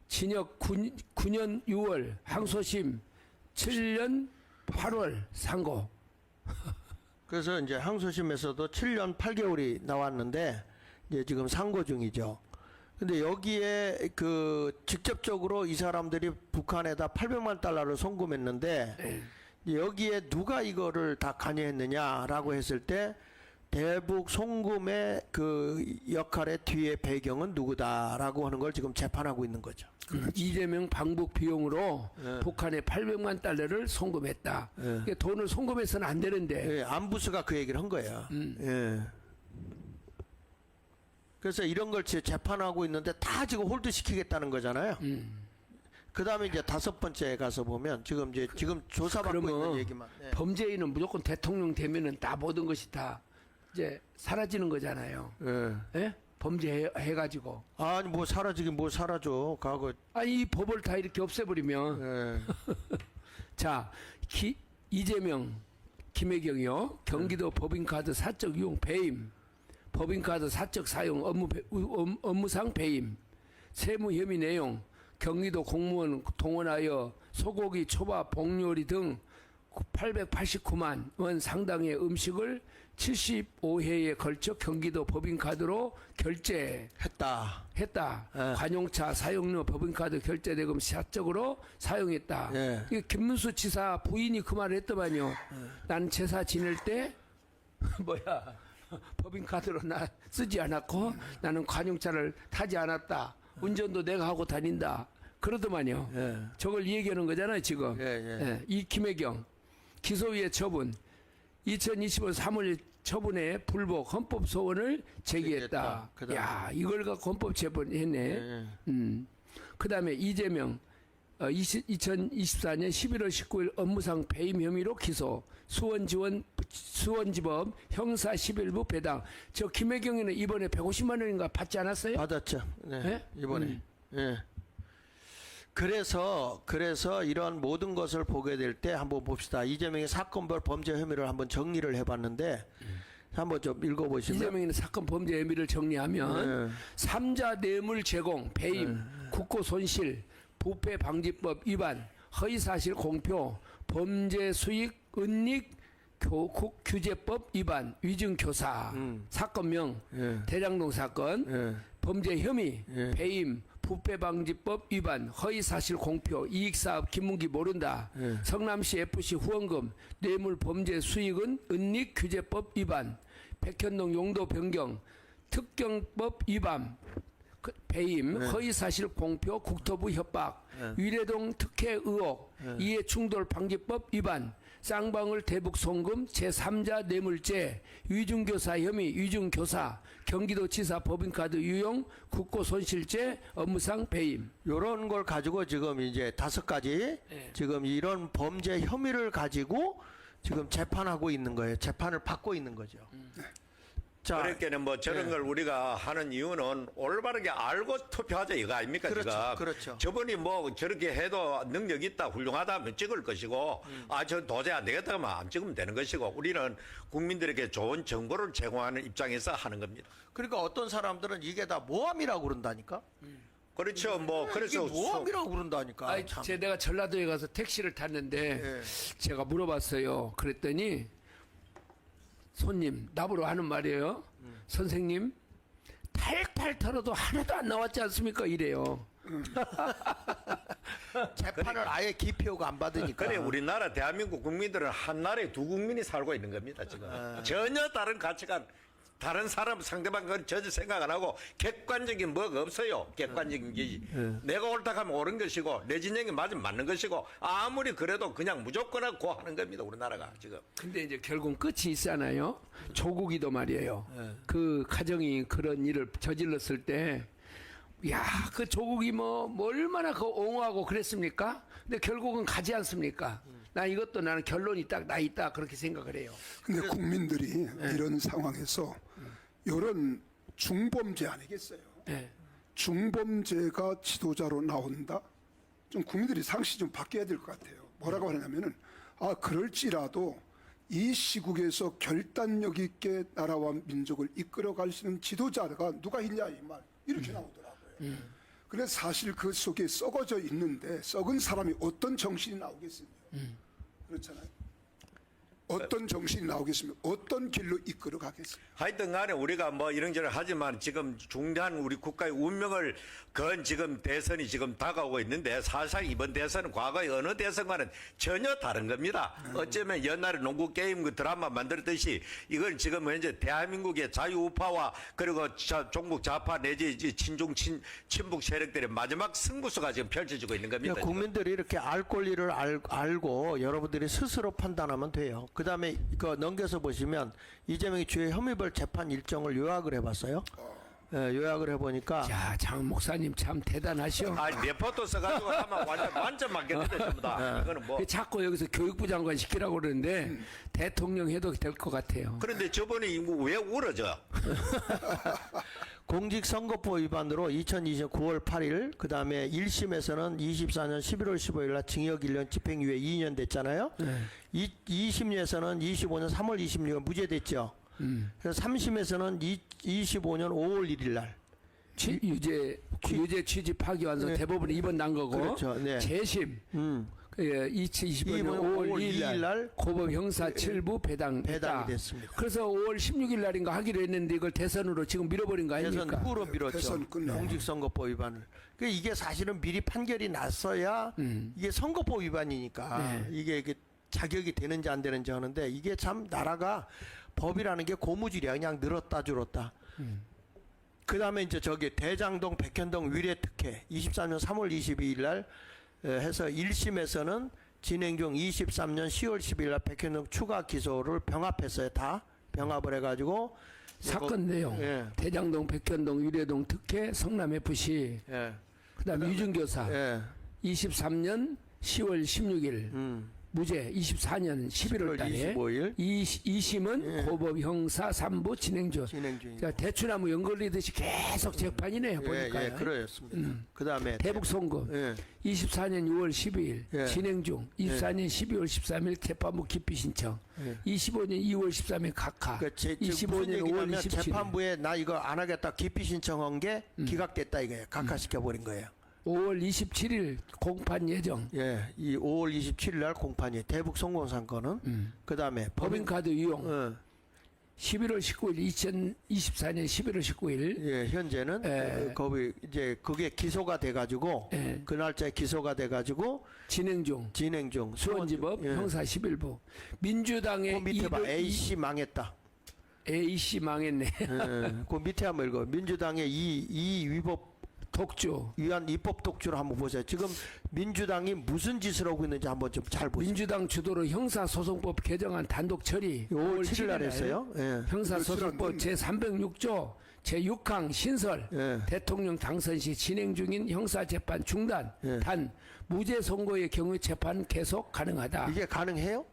징역 9년 6월 항소심 7년 8월 상고. 그래서 이제 항소심에서도 7년 8개월이 나왔는데 이제 지금 상고 중이죠. 근데 여기에 그 직접적으로 이 사람들이 북한에다 800만 달러를 송금했는데 여기에 누가 이거를 다 관여했느냐라고 했을 때 대북 송금의 그 역할의 뒤에 배경은 누구다라고 하는 걸 지금 재판하고 있는 거죠. 이재명 방북 비용으로 북한에 800만 달러를 송금했다. 그러니까 돈을 송금해서는 안 되는데. 예, 안부수가 그 얘기를 한 거예요. 예. 그래서 이런 걸 재판하고 있는데 다 지금 홀드 시키겠다는 거잖아요. 그 다음에 이제 다섯 번째에 가서 보면 지금 조사받고 그러면 있는 얘기만. 예. 범죄인은 무조건 대통령 되면은 다 모든 것이 다 이제 사라지는 거잖아요. 예. 예? 범죄해가지고. 아니 뭐 사라지긴 뭐 사라져. 과거. 이 법을 다 이렇게 없애버리면. 예. 자, 이재명, 김혜경이요. 경기도 법인카드 사적 이용 배임. 법인카드 사적 사용 업무상 배임. 세무 혐의 내용. 경기도 공무원 동원하여 소고기, 초밥, 복요리 등 889만 원 상당의 음식을 75회에 걸쳐 경기도 법인카드로 결제했다. 예. 관용차 사용료 법인카드 결제대금 사적으로 사용했다. 예. 이게 김문수 지사 부인이 그 말을 했더만요. 난 제사 지낼 때 법인카드로 나 쓰지 않았고 나는 관용차를 타지 않았다. 운전도 내가 하고 다닌다. 그러더만요. 예. 저걸 얘기하는 거잖아요, 지금. 예, 예. 예, 이 김혜경 기소위의 처분 2025년 3월 처분에 불복 헌법 소원을 제기했다. 그다음에. 야, 이걸 갖고 헌법 재판했네. 예. 그다음에 이재명 2024년 11월 19일 업무상 배임 혐의로 기소. 수원지법 형사 11부 배당. 저 김혜경이는 이번에 150만 원인가 받지 않았어요? 받았죠. 네. 예? 이번에. 예. 그래서 이런 모든 것을 보게 될 때 한번 봅시다. 이재명의 사건별 범죄 혐의를 한번 정리를 해봤는데 한번 좀 읽어보시면. 이재명이는 사건 범죄 혐의를 정리하면 네. 삼자 뇌물 제공, 배임, 국고 손실, 부패 방지법 위반, 허위사실 공표, 범죄 수익 은닉 규제법 위반, 위증교사, 사건명, 예. 대장동 사건, 예. 범죄 혐의, 예. 배임, 부패방지법 위반, 허위사실 공표, 이익사업 김문기 모른다, 예. 성남시 FC 후원금, 뇌물 범죄 수익은 은닉 규제법 위반, 백현동 용도 변경, 특경법 위반, 배임, 허위사실 공표, 국토부 협박, 위례동 특혜 의혹, 이해충돌 방지법 위반, 쌍방울 대북 송금, 제3자 뇌물죄, 위중교사 혐의, 위중교사, 경기도지사 법인카드 유용, 국고손실죄, 업무상 배임. 요런 걸 가지고 지금 이제 5가지 지금 이런 범죄 혐의를 가지고 지금 재판하고 있는 거예요. 재판을 받고 있는 거죠. 자, 그렇게는 뭐 저런 예. 걸 우리가 하는 이유는 올바르게 알고 투표하자 이거 아닙니까? 그렇죠, 지금 그렇죠. 저분이 뭐 저렇게 해도 능력 있다 훌륭하다 하면 찍을 것이고 저 도저히 안 되겠다 하면 안 찍으면 되는 것이고 우리는 국민들에게 좋은 정보를 제공하는 입장에서 하는 겁니다. 그러니까 어떤 사람들은 이게 다 모함이라고 그런다니까. 그렇죠. 뭐 이게 그래서 모함이라고 그런다니까. 아니, 참. 내가 전라도에 가서 택시를 탔는데 예. 제가 물어봤어요. 그랬더니 손님 나보러 하는 말이에요. 선생님 탈탈 털어도 하나도 안 나왔지 않습니까? 이래요. 재판을 아예 기표가 안 받으니까. 그래 우리나라 대한민국 국민들은 한 나라에 두 국민이 살고 있는 겁니다 지금. 전혀 다른 가치관 다른 사람 상대방 건 전혀 생각 안 하고 객관적인 뭐가 없어요. 객관적인 게 내가 옳다 하면 옳은 것이고 내 진영이 맞으면 맞는 것이고 아무리 그래도 그냥 무조건 하고 하는 겁니다 우리나라가 지금. 근데 이제 결국 끝이 있잖아요. 조국이도 말이에요. 그 가정이 그런 일을 저질렀을 때, 야, 그 조국이 뭐 얼마나 그 옹호하고 그랬습니까? 근데 결국은 가지 않습니까? 나 이것도 나는 결론이 딱 나 있다 그렇게 생각을 해요. 근데 국민들이 이런 상황에서 이런 중범죄 아니겠어요? 예. 중범죄가 지도자로 나온다? 좀 국민들이 상식이 좀 바뀌어야 될 것 같아요. 뭐라고 하냐면은 그럴지라도 이 시국에서 결단력 있게 나라와 민족을 이끌어갈 수 있는 지도자가 누가 있냐 이 말 이렇게 나오더라고요. 그래서 사실 그 속에 썩어져 있는데 썩은 사람이 어떤 정신이 나오겠습니까? 그렇잖아요. 어떤 정신이 나오겠습니까? 어떤 길로 이끌어 가겠습니까? 하여튼 간에 우리가 뭐 이런저런 하지만 지금 중대한 우리 국가의 운명을 건 지금 대선이 지금 다가오고 있는데 사실상 이번 대선은 과거의 어느 대선과는 전혀 다른 겁니다. 어쩌면 옛날에 농구 게임 그 드라마 만들었듯이 이건 지금 현재 대한민국의 자유우파와 그리고 종북 좌파 내지 친북 세력들의 마지막 승부수가 지금 펼쳐지고 있는 겁니다. 그러니까 국민들이 이렇게 알 권리를 알고 여러분들이 스스로 판단하면 돼요. 그 다음에 이거 넘겨서 보시면 이재명이 주요 혐의별 재판 일정을 요약을 해봤어요. 예, 요약을 해보니까 야, 장 목사님 참 대단하셔. 아니 레포트 써가지고 하면 완전 만점 맞겠는데 전부 다. 이거는 뭐. 자꾸 여기서 교육부 장관 시키라고 그러는데 대통령 해도 될 것 같아요. 그런데 저번에 왜 울어져? 공직선거법 위반으로 2020년 9월 8일 그 다음에 1심에서는 24년 11월 15일 날 징역 1년 집행유예 2년 됐잖아요. 2심에서는 25년 3월 26일 무죄됐죠. 그래서 3심에서는 25년 5월 1일 날 유죄 취지 파기환송 네. 대법원에 이번 난 거고 그렇죠. 네. 재심 2025년 5월 5월 2일 날 고법 형사 7부 배당이 배당했다. 됐습니다. 그래서 5월 16일 날인가 하기로 했는데 이걸 대선으로 지금 밀어버린 거 대선 아닙니까? 후로 밀었죠. 대선 끝나고. 공직선거법 위반을. 이게 사실은 미리 판결이 났어야 이게 선거법 위반이니까 네. 이게 자격이 되는지 안 되는지 하는데 이게 참 나라가 법이라는 게 고무줄이야. 그냥 늘었다 줄었다. 그다음에 이제 저기 대장동 백현동 위례특혜 23년 3월 22일 날 해서 1심에서는 진행 중 23년 10월 10일 날 백현동 추가 기소를 병합했어요. 다 병합을 해가지고 사건 내용 예. 대장동 백현동 위례동 특혜 성남FC 예. 그다음에 유증교사 예. 23년 10월 16일 무죄 24년 11월 달에 25일 2심은 예. 고법 형사 3부 진행 중. 진행 중이고. 자, 대추나무 연걸리듯이 계속 재판이네요. 보니까. 예, 그렇습니다. 그다음에 대북 송금 예. 24년 6월 12일 예. 진행 중. 24년 12월 13일 재판부 기피 신청. 25년 2월 13일 각하. 그 지금 무슨 25년 5월 얘기냐면 27일. 재판부에 나 이거 안 하겠다 기피 신청한 게 기각됐다 이거예요. 각하시켜 버린 거예요. 5월 27일 공판 예정. 예, 이 5월 27일 날 공판이 대북 송금 사건은 그다음에 법인카드 이용. 어, 11월 19일 2024년 11월 19일 예, 현재는 예. 거기 이제 그게 기소가 돼 가지고 예. 그 날짜에 기소가 돼 가지고 진행 중. 진행 중 수원지법 예. 형사 11부. 민주당의 그 밑에 봐. AC 망했다. A씨 망했네. 예, 그 밑에 한번 읽어. 민주당의 이 위법 독주. 위한 입법 독주를 한번 보세요. 지금 민주당이 무슨 짓을 하고 있는지 한번 좀 잘 보세요. 민주당 주도로 형사소송법 개정안 단독 처리 5월 7일 날 했어요. 예. 형사소송법 제306조 제6항 신설 예. 대통령 당선 시 진행 중인 형사재판 중단 예. 단 무죄 선고의 경우 재판 계속 가능하다. 이게 가능해요?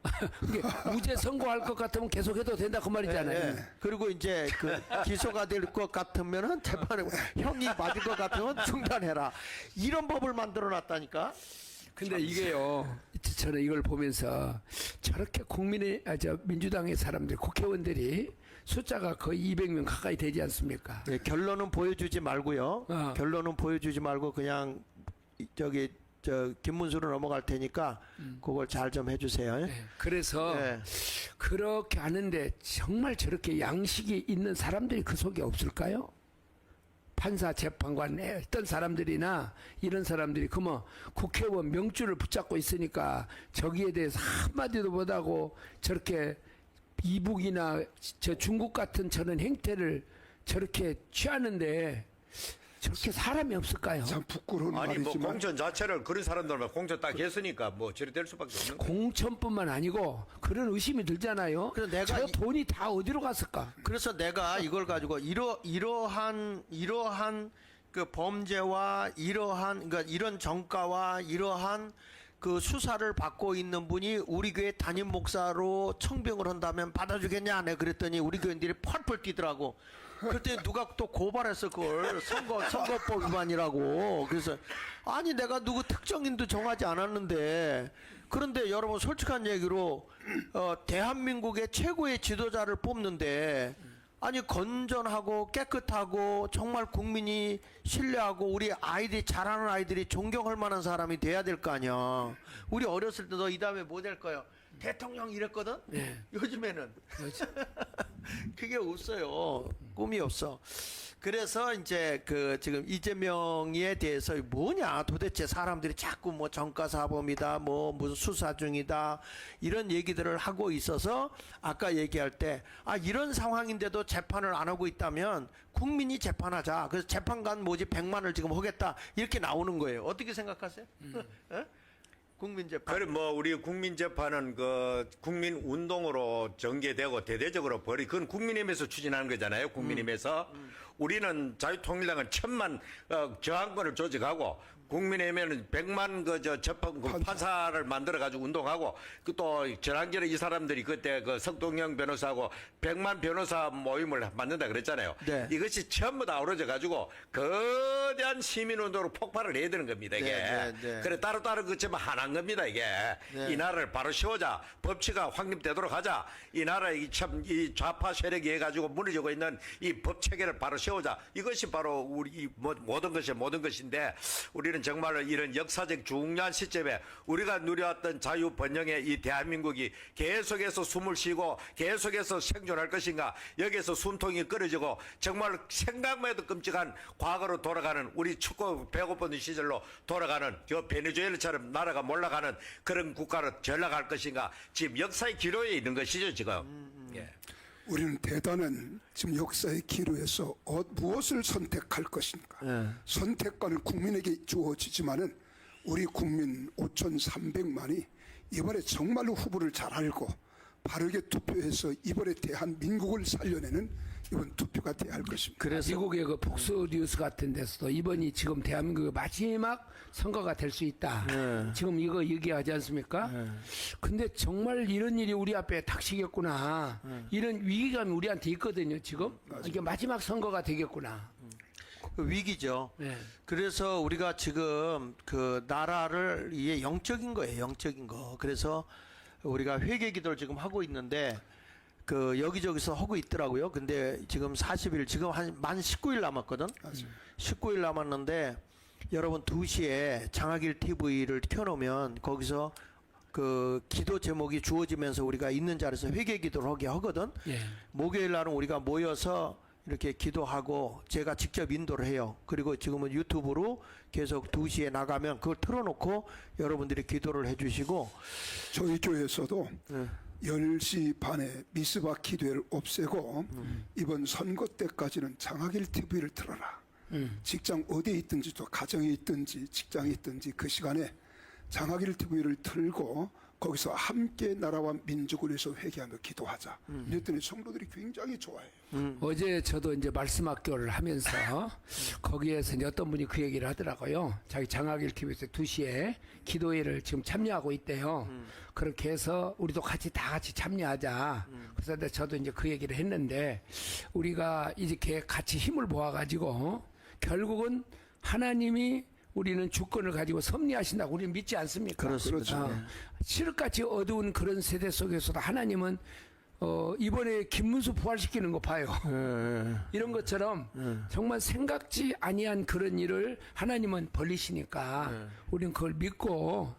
이게 무죄 선고할 것 같으면 계속해도 된다 그 말이잖아요. 예. 그리고 이제 그 기소가 될 것 같으면은 재판에 형이 맞을 것 같으면 중단해라. 이런 법을 만들어 놨다니까. 근데 이게요, 저는 이걸 보면서 저렇게 민주당의 사람들, 국회의원들이 숫자가 거의 200명 가까이 되지 않습니까? 예, 결론은 보여주지 말고요. 결론은 보여주지 말고 그냥 저기 김문수로 넘어갈 테니까 그걸 잘 좀 해주세요. 네, 그래서 예. 그렇게 하는데 정말 저렇게 양식이 있는 사람들이 그 속에 없을까요? 판사, 재판관, 어떤 사람들이나 이런 사람들이 그뭐 국회의원 명줄을 붙잡고 있으니까 저기에 대해서 한마디도 못하고 저렇게 이북이나 저 중국 같은 저런 행태를 저렇게 취하는데 저렇게 사람이 없을까요? 참 부끄러운 아니 뭐 말이지만 공천 자체를 그런 사람들만 공천 딱 했으니까 뭐 저리 될 수밖에 없는 거예요. 공천뿐만 아니고 그런 의심이 들잖아요. 그래서 내가 저 돈이 다 어디로 갔을까? 그래서 내가 이걸 가지고 이러한 그 범죄와 그러니까 이런 정가와 이러한 그 수사를 받고 있는 분이 우리 교회 담임 목사로 청병을 한다면 받아주겠냐? 내가 그랬더니 우리 교인들이 펄펄 뛰더라고. 그랬더니 누가 또 고발했어 그걸 선거법 위반이라고. 그래서 아니 내가 누구 특정인도 정하지 않았는데 그런데 여러분 솔직한 얘기로 대한민국의 최고의 지도자를 뽑는데 아니 건전하고 깨끗하고 정말 국민이 신뢰하고 우리 아이들이 잘하는 아이들이 존경할 만한 사람이 돼야 될 거 아니야. 우리 어렸을 때 너 이 다음에 뭐 될 거야? 대통령 이랬거든? 네. 요즘에는 그게 없어요. 꿈이 없어. 그래서 이제 그 지금 이재명에 대해서 뭐냐 도대체 사람들이 자꾸 뭐 정가사범이다 뭐 무슨 수사 중이다 이런 얘기들을 하고 있어서 아까 얘기할 때 이런 상황인데도 재판을 안 하고 있다면 국민이 재판하자. 그래서 재판관 모집 100만을 지금 하겠다 이렇게 나오는 거예요. 어떻게 생각하세요? 에? 국민재판. 그래 뭐 우리 국민재판은 그 국민운동으로 전개되고 대대적으로 그건 국민의힘에서 추진하는 거잖아요. 국민의힘에서 우리는 자유통일당은 천만 저항권을 조직하고 국민의힘에는 100만 재판 판사를 만들어 가지고 운동하고 그 또 전한결에 이 사람들이 그때 그 석동영 변호사하고 100만 변호사 모임을 만든다 그랬잖아요. 네. 이것이 전부 다 어우러져 가지고 거대한 시민운동으로 폭발을 해야 되는 겁니다. 이게. 네. 그래 따로따로 그치만 하나인 겁니다. 이게. 네. 이 나라를 바로 세우자. 법치가 확립되도록 하자. 이 나라 이 좌파 세력이 해가지고 무너지고 있는 이 법 체계를 바로 세우자. 이것이 바로 우리 이 모든 것인데 우리는 정말 이런 역사적 중요한 시점에 우리가 누려왔던 자유 번영의 이 대한민국이 계속해서 숨을 쉬고 계속해서 생존할 것인가. 여기에서 숨통이 끊어지고 정말 생각만 해도 끔찍한 과거로 돌아가는 우리 춥고 배고픈 시절로 돌아가는 저 베네수엘라처럼 나라가 몰락하는 그런 국가로 전락할 것인가. 지금 역사의 기로에 있는 것이죠 지금. 예. 우리는 대단한 지금 역사의 기로에서 무엇을 선택할 것인가. 선택권은 국민에게 주어지지만은 우리 국민 5,300만이 이번에 정말로 후보를 잘 알고 바르게 투표해서 이번에 대한민국을 살려내는 이번 투표가 돼야 할 것입니다. 그래서 미국의 그 폭스 뉴스 같은 데서도 이번이 지금 대한민국의 마지막 선거가 될 수 있다. 지금 이거 얘기하지 않습니까? 근데 정말 이런 일이 우리 앞에 닥치겠구나. 이런 위기감이 우리한테 있거든요, 지금. 이게 마지막 선거가 되겠구나. 그 위기죠. 네. 그래서 우리가 지금 그 나라를 이게 영적인 거예요. 영적인 거. 그래서 우리가 회개 기도를 지금 하고 있는데 그 여기저기서 하고 있더라고요. 근데 지금 40일 지금 만 19일 남았거든. 19일 남았는데 여러분 2시에 장학일 TV를 켜놓으면 거기서 그 기도 제목이 주어지면서 우리가 있는 자리에서 회개 기도를 하게 하거든. 예. 목요일 날은 우리가 모여서 이렇게 기도하고 제가 직접 인도를 해요. 그리고 지금은 유튜브로 계속 2시에 나가면 그걸 틀어놓고 여러분들이 기도를 해주시고 저희 교회에서도 10시 반에 미스바 기도회를 없애고 이번 선거 때까지는 장학일 TV를 틀어라. 직장 어디에 있든지 또 가정에 있든지 직장에 있든지 그 시간에 장학일 TV를 틀고 거기서 함께 나라와 민족을 위해서 회개하며 기도하자. 이랬더니 성도들이 굉장히 좋아해요. 어제 저도 이제 말씀학교를 하면서 거기에서 이제 어떤 분이 그 얘기를 하더라고요. 자기 장학일 TV에서 2시에 기도회를 지금 참여하고 있대요. 그렇게 해서 우리도 다 같이 참여하자. 그래서 저도 이제 그 얘기를 했는데 우리가 이렇게 같이 힘을 모아가지고 결국은 하나님이 우리는 주권을 가지고 섭리하신다고 우리는 믿지 않습니까? 그렇습니다. 칠흑같이 어두운 그런 세대 속에서도 하나님은 이번에 김문수 부활시키는 거 봐요. 이런 것처럼 정말 생각지 아니한 그런 일을 하나님은 벌리시니까 우리는 그걸 믿고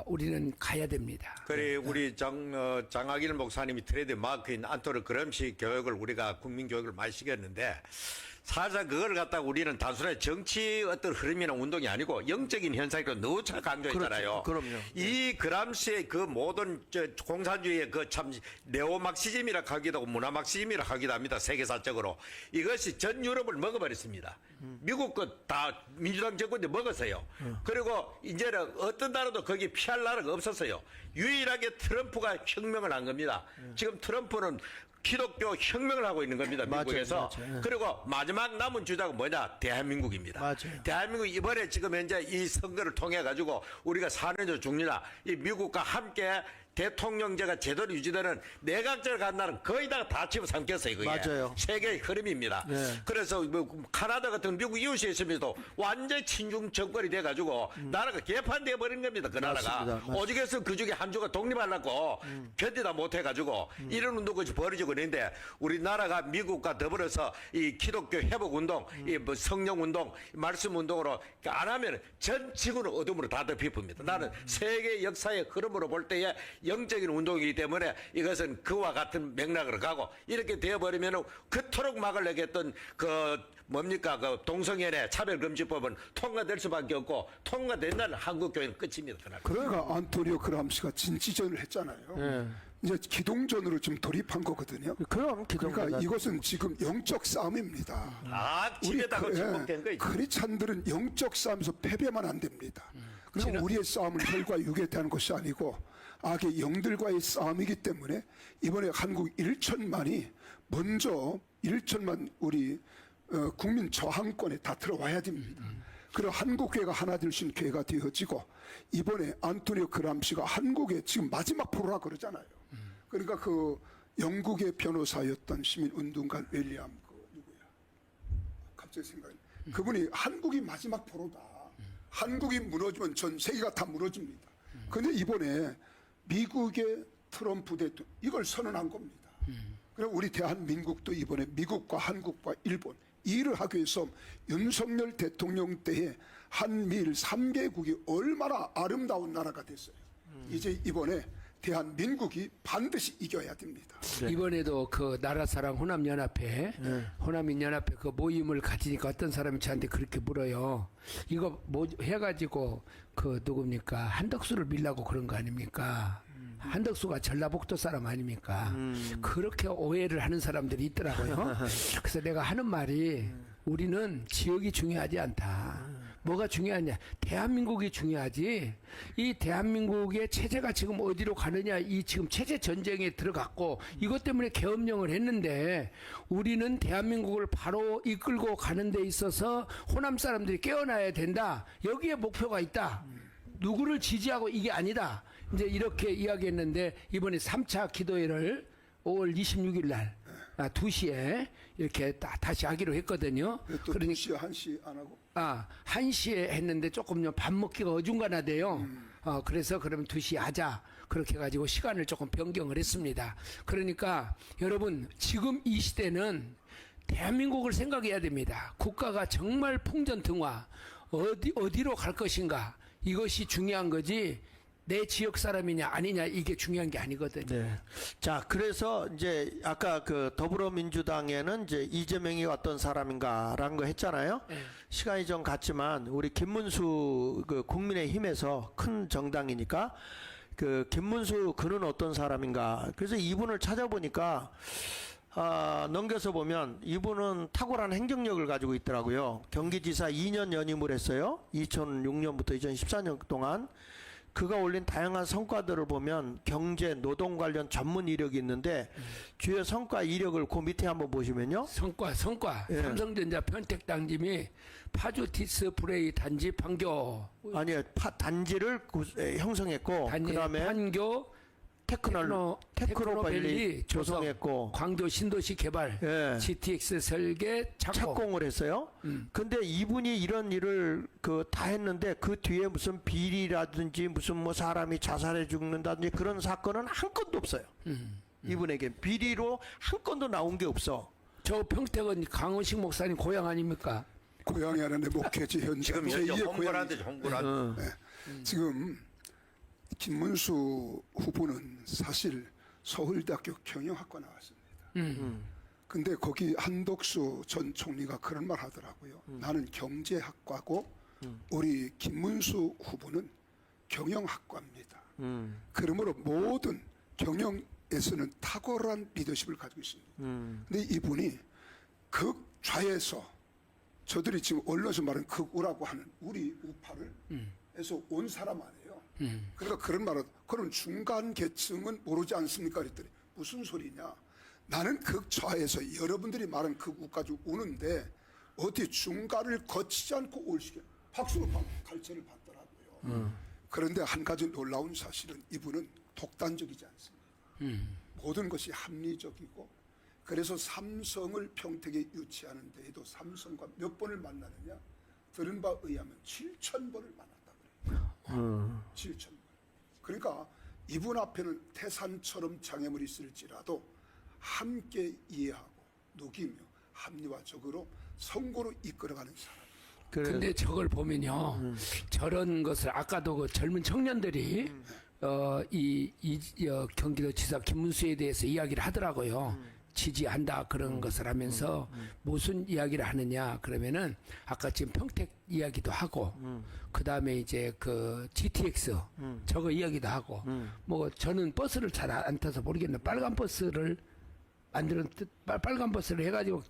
우리는 가야 됩니다. 그래 우리 장학일 목사님이 트레이드 마크인 안토르 그럼시 교육을 우리가 국민 교육을 많이 시켰는데 사실 그걸 갖다가 우리는 단순히 정치 어떤 흐름이나 운동이 아니고 영적인 현상으로 너무 잘 강조했잖아요. 그렇죠. 그럼요. 이 그람시의 그 모든 공산주의의 그 참 네오막시즘이라 하기도 하고 문화막시즘이라 하기도 합니다. 세계사적으로. 이것이 전 유럽을 먹어버렸습니다. 미국 거 다 민주당 정권이 먹었어요. 그리고 이제는 어떤 나라도 거기 피할 나라가 없었어요. 유일하게 트럼프가 혁명을 한 겁니다. 지금 트럼프는 기독교 혁명을 하고 있는 겁니다. 미국에서. 맞아요. 그리고 마지막 남은 주자가 뭐냐? 대한민국입니다. 맞아요. 대한민국 이번에 지금 현재 이 선거를 통해 가지고 우리가 사느냐 죽느냐 이 미국과 함께 대통령제가 제대로 유지되는 내각제를 간다는 거의 다 집어삼켰어요. 그게. 맞아요. 세계의 흐름입니다. 네. 그래서 뭐 카나다 같은 미국 이웃에 있으면서도 완전히 친중 정권이 돼가지고 나라가 개판돼 버린 겁니다. 그 나라가. 맞습니다. 오죽해서 그중에 한 주가 독립하려고 견디다 못해가지고 이런 운동이 벌어지고 있는데 우리나라가 미국과 더불어서 이 기독교 회복운동, 이 뭐 성령운동, 말씀운동으로 안 하면 전 지구는 어둠으로 다 덮입니다. 나는 세계 역사의 흐름으로 볼 때에 영적인 운동이기 때문에 이것은 그와 같은 맥락으로 가고 이렇게 되어버리면 그토록 막으려고 했던 그 뭡니까 그 동성연애 차별금지법은 통과될 수밖에 없고 통과된 날 한국교회는 끝입니다. 그날. 그러니까 안토니오 그람시가 진지전을 했잖아요. 이제 기동전으로 좀 돌입한 거거든요. 그럼 그러니까 이것은 지금 영적 싸움입니다. 집에다가 지목된 거 있죠. 크리스찬들은 영적 싸움에서 패배만 안 됩니다. 그리고 우리의 싸움은 혈과 육에 대한 것이 아니고 악의 영들과의 싸움이기 때문에 이번에 한국 1천만이 먼저 1천만 우리 국민 저항권에 다 들어와야 됩니다. 그런 한국교회가 하나 될 수 있는 교회가 되어지고 이번에 안토니오 그람시가 한국의 지금 마지막 포로라 그러잖아요. 그러니까 그 영국의 변호사였던 시민운동가 윌리엄 누구야? 갑자기 생각이. 그분이 한국이 마지막 포로다. 한국이 무너지면 전 세계가 다 무너집니다. 그런데 이번에 미국의 트럼프 대통령 이걸 선언한 겁니다. 그리고 우리 대한민국도 이번에 미국과 한국과 일본 이 일을 하기 위해서 윤석열 대통령 때에 한미일 3개국이 얼마나 아름다운 나라가 됐어요. 이제 이번에 대한민국이 반드시 이겨야 됩니다. 네. 이번에도 그 나라사랑 호남연합회, 호남인연합회 그 모임을 가지니까 어떤 사람이 저한테 그렇게 물어요. 이거 뭐 해가지고 그 누굽니까 한덕수를 밀라고 그런 거 아닙니까? 한덕수가 전라북도 사람 아닙니까? 그렇게 오해를 하는 사람들이 있더라고요. 그래서 내가 하는 말이 우리는 지역이 중요하지 않다. 뭐가 중요하냐? 대한민국이 중요하지. 이 대한민국의 체제가 지금 어디로 가느냐? 이 지금 체제 전쟁에 들어갔고 이것 때문에 계엄령을 했는데 우리는 대한민국을 바로 이끌고 가는 데 있어서 호남 사람들이 깨어나야 된다. 여기에 목표가 있다. 누구를 지지하고 이게 아니다. 이제 이렇게 이야기했는데 이번에 3차 기도회를 5월 26일 날 2시에 이렇게 다시 하기로 했거든요. 또 2시, 1시 안 하고? 1시에 했는데 조금 밥 먹기가 어중간하대요. 그래서 그러면 2시에 하자. 그렇게 해가지고 시간을 조금 변경을 했습니다. 그러니까 여러분 지금 이 시대는 대한민국을 생각해야 됩니다. 국가가 정말 풍전등화 어디로 갈 것인가 이것이 중요한 거지 내 지역 사람이냐 아니냐 이게 중요한 게 아니거든요. 네. 자, 그래서 이제 아까 그 더불어민주당에는 이제 이재명이 어떤 사람인가라는 거 했잖아요. 네. 시간이 좀 갔지만 우리 김문수 그 국민의힘에서 큰 정당이니까 그 김문수 그는 어떤 사람인가. 그래서 이분을 찾아보니까 넘겨서 보면 이분은 탁월한 행정력을 가지고 있더라고요. 경기지사 2년 연임을 했어요. 2006년부터 2014년 동안. 그가 올린 다양한 성과들을 보면 경제, 노동 관련 전문 이력이 있는데 주요 성과 이력을 그 밑에 한번 보시면요. 성과. 예. 삼성전자 편택당짐이 파주 디스플레이 단지 판교. 아니요, 단지를 형성했고 그다음에 판교 테크노밸리 조성했고 광도 신도시 개발 예. GTX 설계 착공을 했어요. 근데 이분이 이런 일을 다 했는데 그 뒤에 무슨 비리라든지 무슨 뭐 사람이 자살해 죽는다든지 그런 사건은 한 건도 없어요. 이분에게 비리로 한 건도 나온 게 없어. 저 평택은 강원식 목사님 고향 아닙니까? 고향이 하는데 목회지 현장 지금 현재 홍보라는데 홍보라는. 지금 김문수 후보는 사실 서울대학교 경영학과 나왔습니다. 근데 거기 한덕수 전 총리가 그런 말 하더라고요. 나는 경제학과고 우리 김문수 후보는 경영학과입니다. 그러므로 모든 경영에서는 탁월한 리더십을 가지고 있습니다. 근데 이분이 극좌에서 저들이 지금 언론에서 말하는 극우라고 하는 우리 우파를 에서 온 사람 아니에요. 그러니까 그런 말은 그런 중간 계층은 모르지 않습니까? 그랬더니 무슨 소리냐? 나는 극좌에서 여러분들이 말하는 극우까지 오는데 어디 중간을 거치지 않고 올 시게 박수로 갈채를 받더라고요. 그런데 한 가지 놀라운 사실은 이분은 독단적이지 않습니다. 모든 것이 합리적이고 그래서 삼성을 평택에 유치하는 데에도 삼성과 몇 번을 만나느냐? 들은 바에 의하면 7,000번을 만났다 그래요. 7,000번. 그러니까 이분 앞에는 태산처럼 장애물이 있을지라도 함께 이해하고 녹이며 합리화적으로 선거로 이끌어가는 사람. 근데 저걸 보면요. 저런 것을 아까도 그 젊은 청년들이 경기도지사 김문수에 대해서 이야기를 하더라고요. 지지한다 그런 것을 하면서 무슨 이야기를 하느냐 그러면은 아까 지금 평택 이야기도 하고 그 다음에 이제 그 GTX 저거 이야기도 하고 뭐 저는 버스를 잘 안 타서 모르겠는데 빨간 버스를 빨간 버스를 해가지고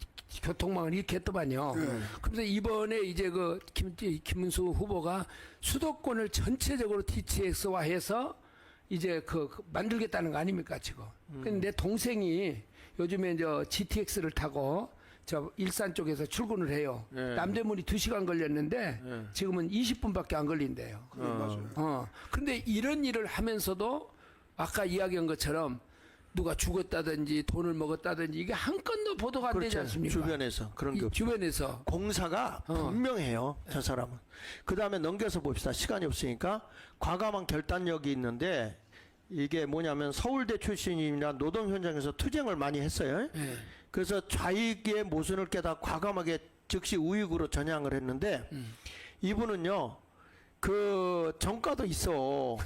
교통망을 이렇게 했더만요. 그래서 이번에 이제 그 김문수 후보가 수도권을 전체적으로 GTX화해서 이제 만들겠다는 거 아닙니까 지금? 근데 내 동생이 요즘에 GTX를 타고 저 일산 쪽에서 출근을 해요. 예. 남대문이 2시간 걸렸는데 지금은 20분밖에 안 걸린대요. 맞아요. 근데 이런 일을 하면서도 아까 이야기한 것처럼 누가 죽었다든지 돈을 먹었다든지 이게 한 건도 보도가 안 되지 그렇죠. 않습니까? 주변에서 그런 게 이 없죠. 주변에서 공사가 분명해요. 저 사람은. 그 다음에 넘겨서 봅시다. 시간이 없으니까. 과감한 결단력이 있는데 이게 뭐냐면 서울대 출신이나 노동 현장에서 투쟁을 많이 했어요. 예. 그래서 좌익의 모순을 깨닫 과감하게 즉시 우익으로 전향을 했는데 이분은요. 그 정가도 있어.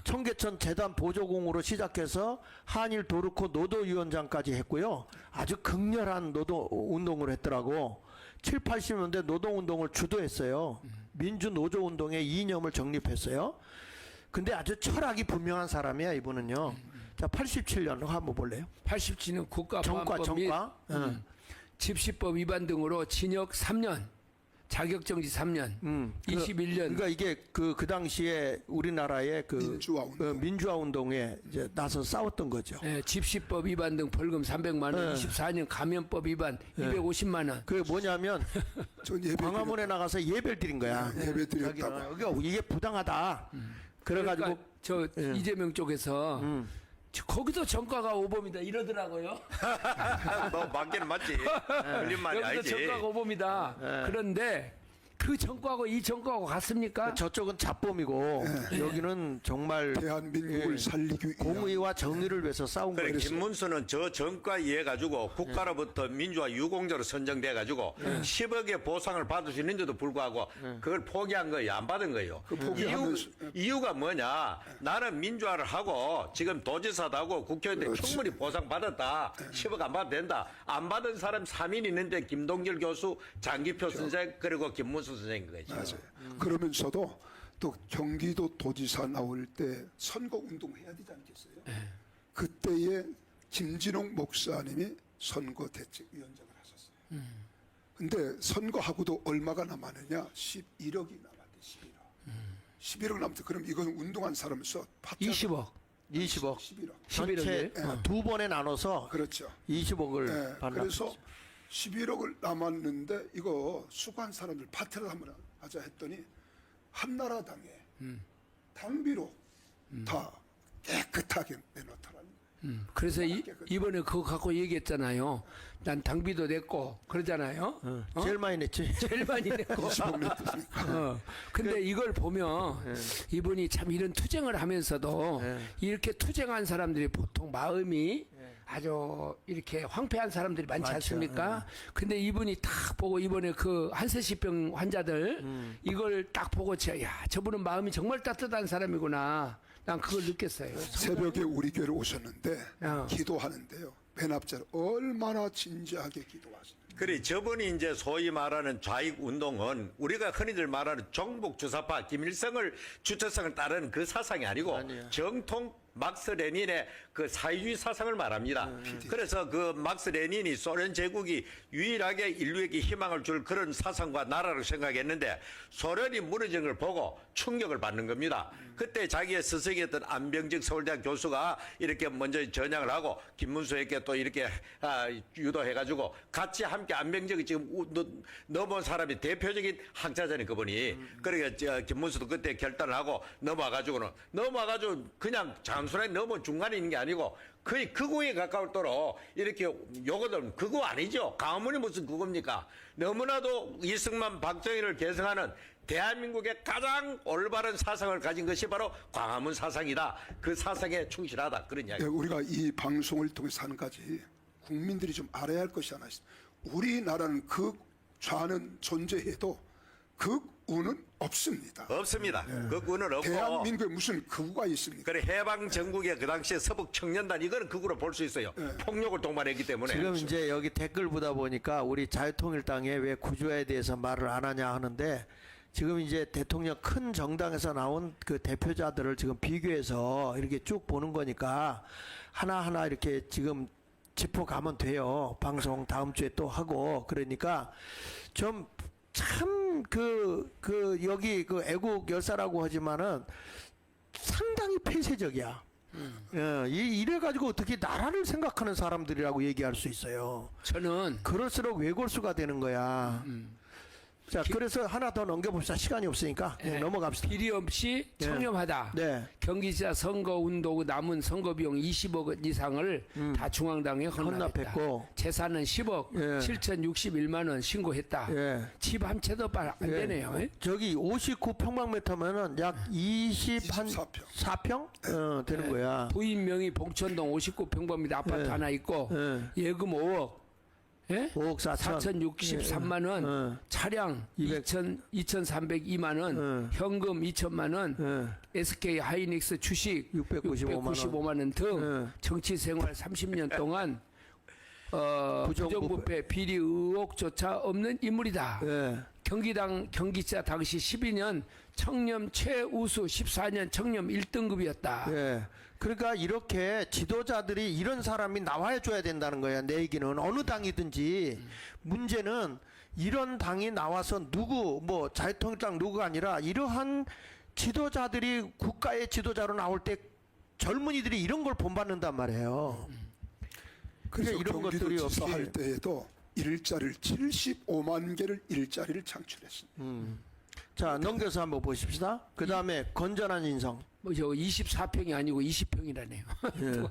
청계천 재단 보조공으로 시작해서 한일 도르코 노도위원장까지 했고요. 아주 극렬한 노동 운동을 했더라고. 7, 80년대 노동운동을 주도했어요. 민주노조운동의 이념을 정립했어요. 근데 아주 철학이 분명한 사람이야, 이분은요. 자, 87년 한번 볼래요? 87년 국가보안법 및 정과. 집시법 위반 등으로 징역 3년, 자격정지 3년, 21년. 그러니까 이게 그 당시에 우리나라의 그 민주화 운동에 이제 나서 싸웠던 거죠. 예, 집시법 위반 등 벌금 300만 원, 24년 감염법 위반 250만 원. 그게 뭐냐면 전 예배 광화문에 나가서 예배를 드린 거야. 예배 드렸다고. 여기가 이게 부당하다. 그래가지고 그러니까 저 이재명 쪽에서 거기서 정가가 오범이다 이러더라고요. 뭐 맞기는 맞지. 틀린 말이 여기서 아니지. 정가가 오범이다. 그런데 그 정과하고 이 정과하고 같습니까? 저쪽은 잡범이고 여기는 정말 대한민국을 살리기 위한 공의와 정의를 위해서 싸운 그래, 거예요. 김문수는 저 정과에 의해 가지고 국가로부터 민주화 유공자로 선정돼 가지고 10억의 보상을 받을 수 있는데도 불구하고 그걸 포기한 거예요. 안 받은 거예요. 이유가 뭐냐? 나는 민주화를 하고 지금 도지사도 하고 국회의원들 충분히 보상 받았다. 10억 안 받아도 된다. 안 받은 사람 3인 있는데 김동길 교수, 장기표 선생 그리고 김문수 선생인 거지. 맞아요. 그러면서도 또 경기도 도지사 나올 때 선거 운동 해야 되지 않겠어요? 그때에 김진홍 목사님이 선거 대책위원장을 하셨어요. 근데 선거하고도 얼마가 남았느냐? 11억이 남았대. 11억 남았대. 그럼 이건 운동한 사람에서 20억. 20억. 11억. 전체 두 번에 나눠서 그렇죠. 20억을 네, 받는 그래서 거죠. 11억을 남았는데 이거 수고한 사람들 파티를 한번 하자 했더니 한나라당에 당비로 다 깨끗하게 내놓더라는 거예요. 그래서 이번에 그거 갖고 얘기했잖아요. 난 당비도 냈고 그러잖아요. 제일 많이 냈지. 제일 많이 냈고. 20억 냈으니까. 근데 이걸 보면 이분이 참 이런 투쟁을 하면서도 이렇게 투쟁한 사람들이 보통 마음이 아주 이렇게 황폐한 사람들이 많지 많죠. 않습니까? 근데 이분이 딱 보고 이번에 그 한세시병 환자들 이걸 딱 보고 야, 저분은 마음이 정말 따뜻한 사람이구나. 난 그걸 느꼈어요. 새벽에 우리 교회로 오셨는데 어. 기도하는데요. 배납자를 얼마나 진지하게 기도하시는지. 그래, 저분이 이제 소위 말하는 좌익 운동은 우리가 흔히들 말하는 종북 주사파 김일성을 주체성을 따르는 그 사상이 아니고 정통 막스 레닌의 그 사회주의 사상을 말합니다. 그래서 그 막스 레닌이 소련 제국이 유일하게 인류에게 희망을 줄 그런 사상과 나라를 생각했는데 소련이 무너진 걸 보고 충격을 받는 겁니다. 그때 자기의 스승이었던 안병직 서울대학 교수가 이렇게 먼저 전향을 하고 김문수에게 또 이렇게 유도해가지고 같이 함께 안병직이 지금 넘어온 사람이 대표적인 학자잖아요, 그분이. 그러니까 김문수도 그때 결단을 하고 넘어와가지고 그냥 단순하게 넘어 중간에 있는 게 아니고 거의 극우에 가까울 도록 이렇게 요거들 극우 아니죠. 가문이 무슨 극우입니까? 너무나도 이승만 박정희를 계승하는 대한민국의 가장 올바른 사상을 가진 것이 바로 광화문 사상이다. 그 사상에 충실하다. 그런 이야기. 우리가 이 방송을 통해서 한 가지 국민들이 좀 알아야 할 것이 하나 있습니다. 우리나라는 극좌는 존재해도 극우는 없습니다. 없습니다. 극우는 없고. 대한민국에 무슨 극우가 있습니까? 그래, 해방 전국에 그 당시에 서북 청년단 이거는 극우로 볼 수 있어요. 폭력을 동반했기 때문에. 지금 이제 여기 댓글 보다 보니까 우리 자유통일당에 왜 구조에 대해서 말을 안 하냐 하는데 지금 이제 대통령 큰 정당에서 나온 그 대표자들을 지금 비교해서 이렇게 쭉 보는 거니까 하나하나 이렇게 지금 짚어가면 돼요. 방송 다음 주에 또 하고. 그러니까 좀 참 여기 그 애국 열사라고 하지만은 상당히 폐쇄적이야. 이래가지고 어떻게 나라를 생각하는 사람들이라고 얘기할 수 있어요. 저는 그럴수록 외골수가 되는 거야. 자, 그래서 하나 더 넘겨봅시다. 시간이 없으니까 그냥 넘어갑시다. 비리 없이 청렴하다. 네. 경기지사 선거운동 남은 선거비용 20억 원 이상을 다 중앙당에 헌납했다. 헌납했고. 재산은 10억 예. 7,061만 원 신고했다. 예. 집 한 채도 안 되네요. 예? 저기 59평방미터면은 약 24평 되는 거야. 부인 명의 봉천동 59평방미터 아파트 예. 하나 있고 예. 예금 5억. 예? 5억 4천. 4,063만 원, 차량 2,302만 원, 현금 2천만 원, SK 하이닉스 주식 695만 원 등 정치 생활 30년 동안 부정부패 비리 의혹조차 없는 인물이다. 예. 경기지사 당시 12년 청렴 최우수 14년 청렴 1등급이었다. 예. 그러니까 이렇게 지도자들이 이런 사람이 나와야 줘야 된다는 거야. 내 얘기는 어느 당이든지 문제는 이런 당이 나와서 누구 뭐 자유통일당 누구가 아니라 이러한 지도자들이 국가의 지도자로 나올 때 젊은이들이 이런 걸 본받는단 말이에요. 그래서 그러니까 이런 것들이 경기도 지사 없이 할 때에도 일자리를 75만 개를 일자리를 창출했습니다. 자 넘겨서 한번 보십시다. 그 다음에 건전한 인성. 뭐 저 24평이 아니고 20평이라네요. 예.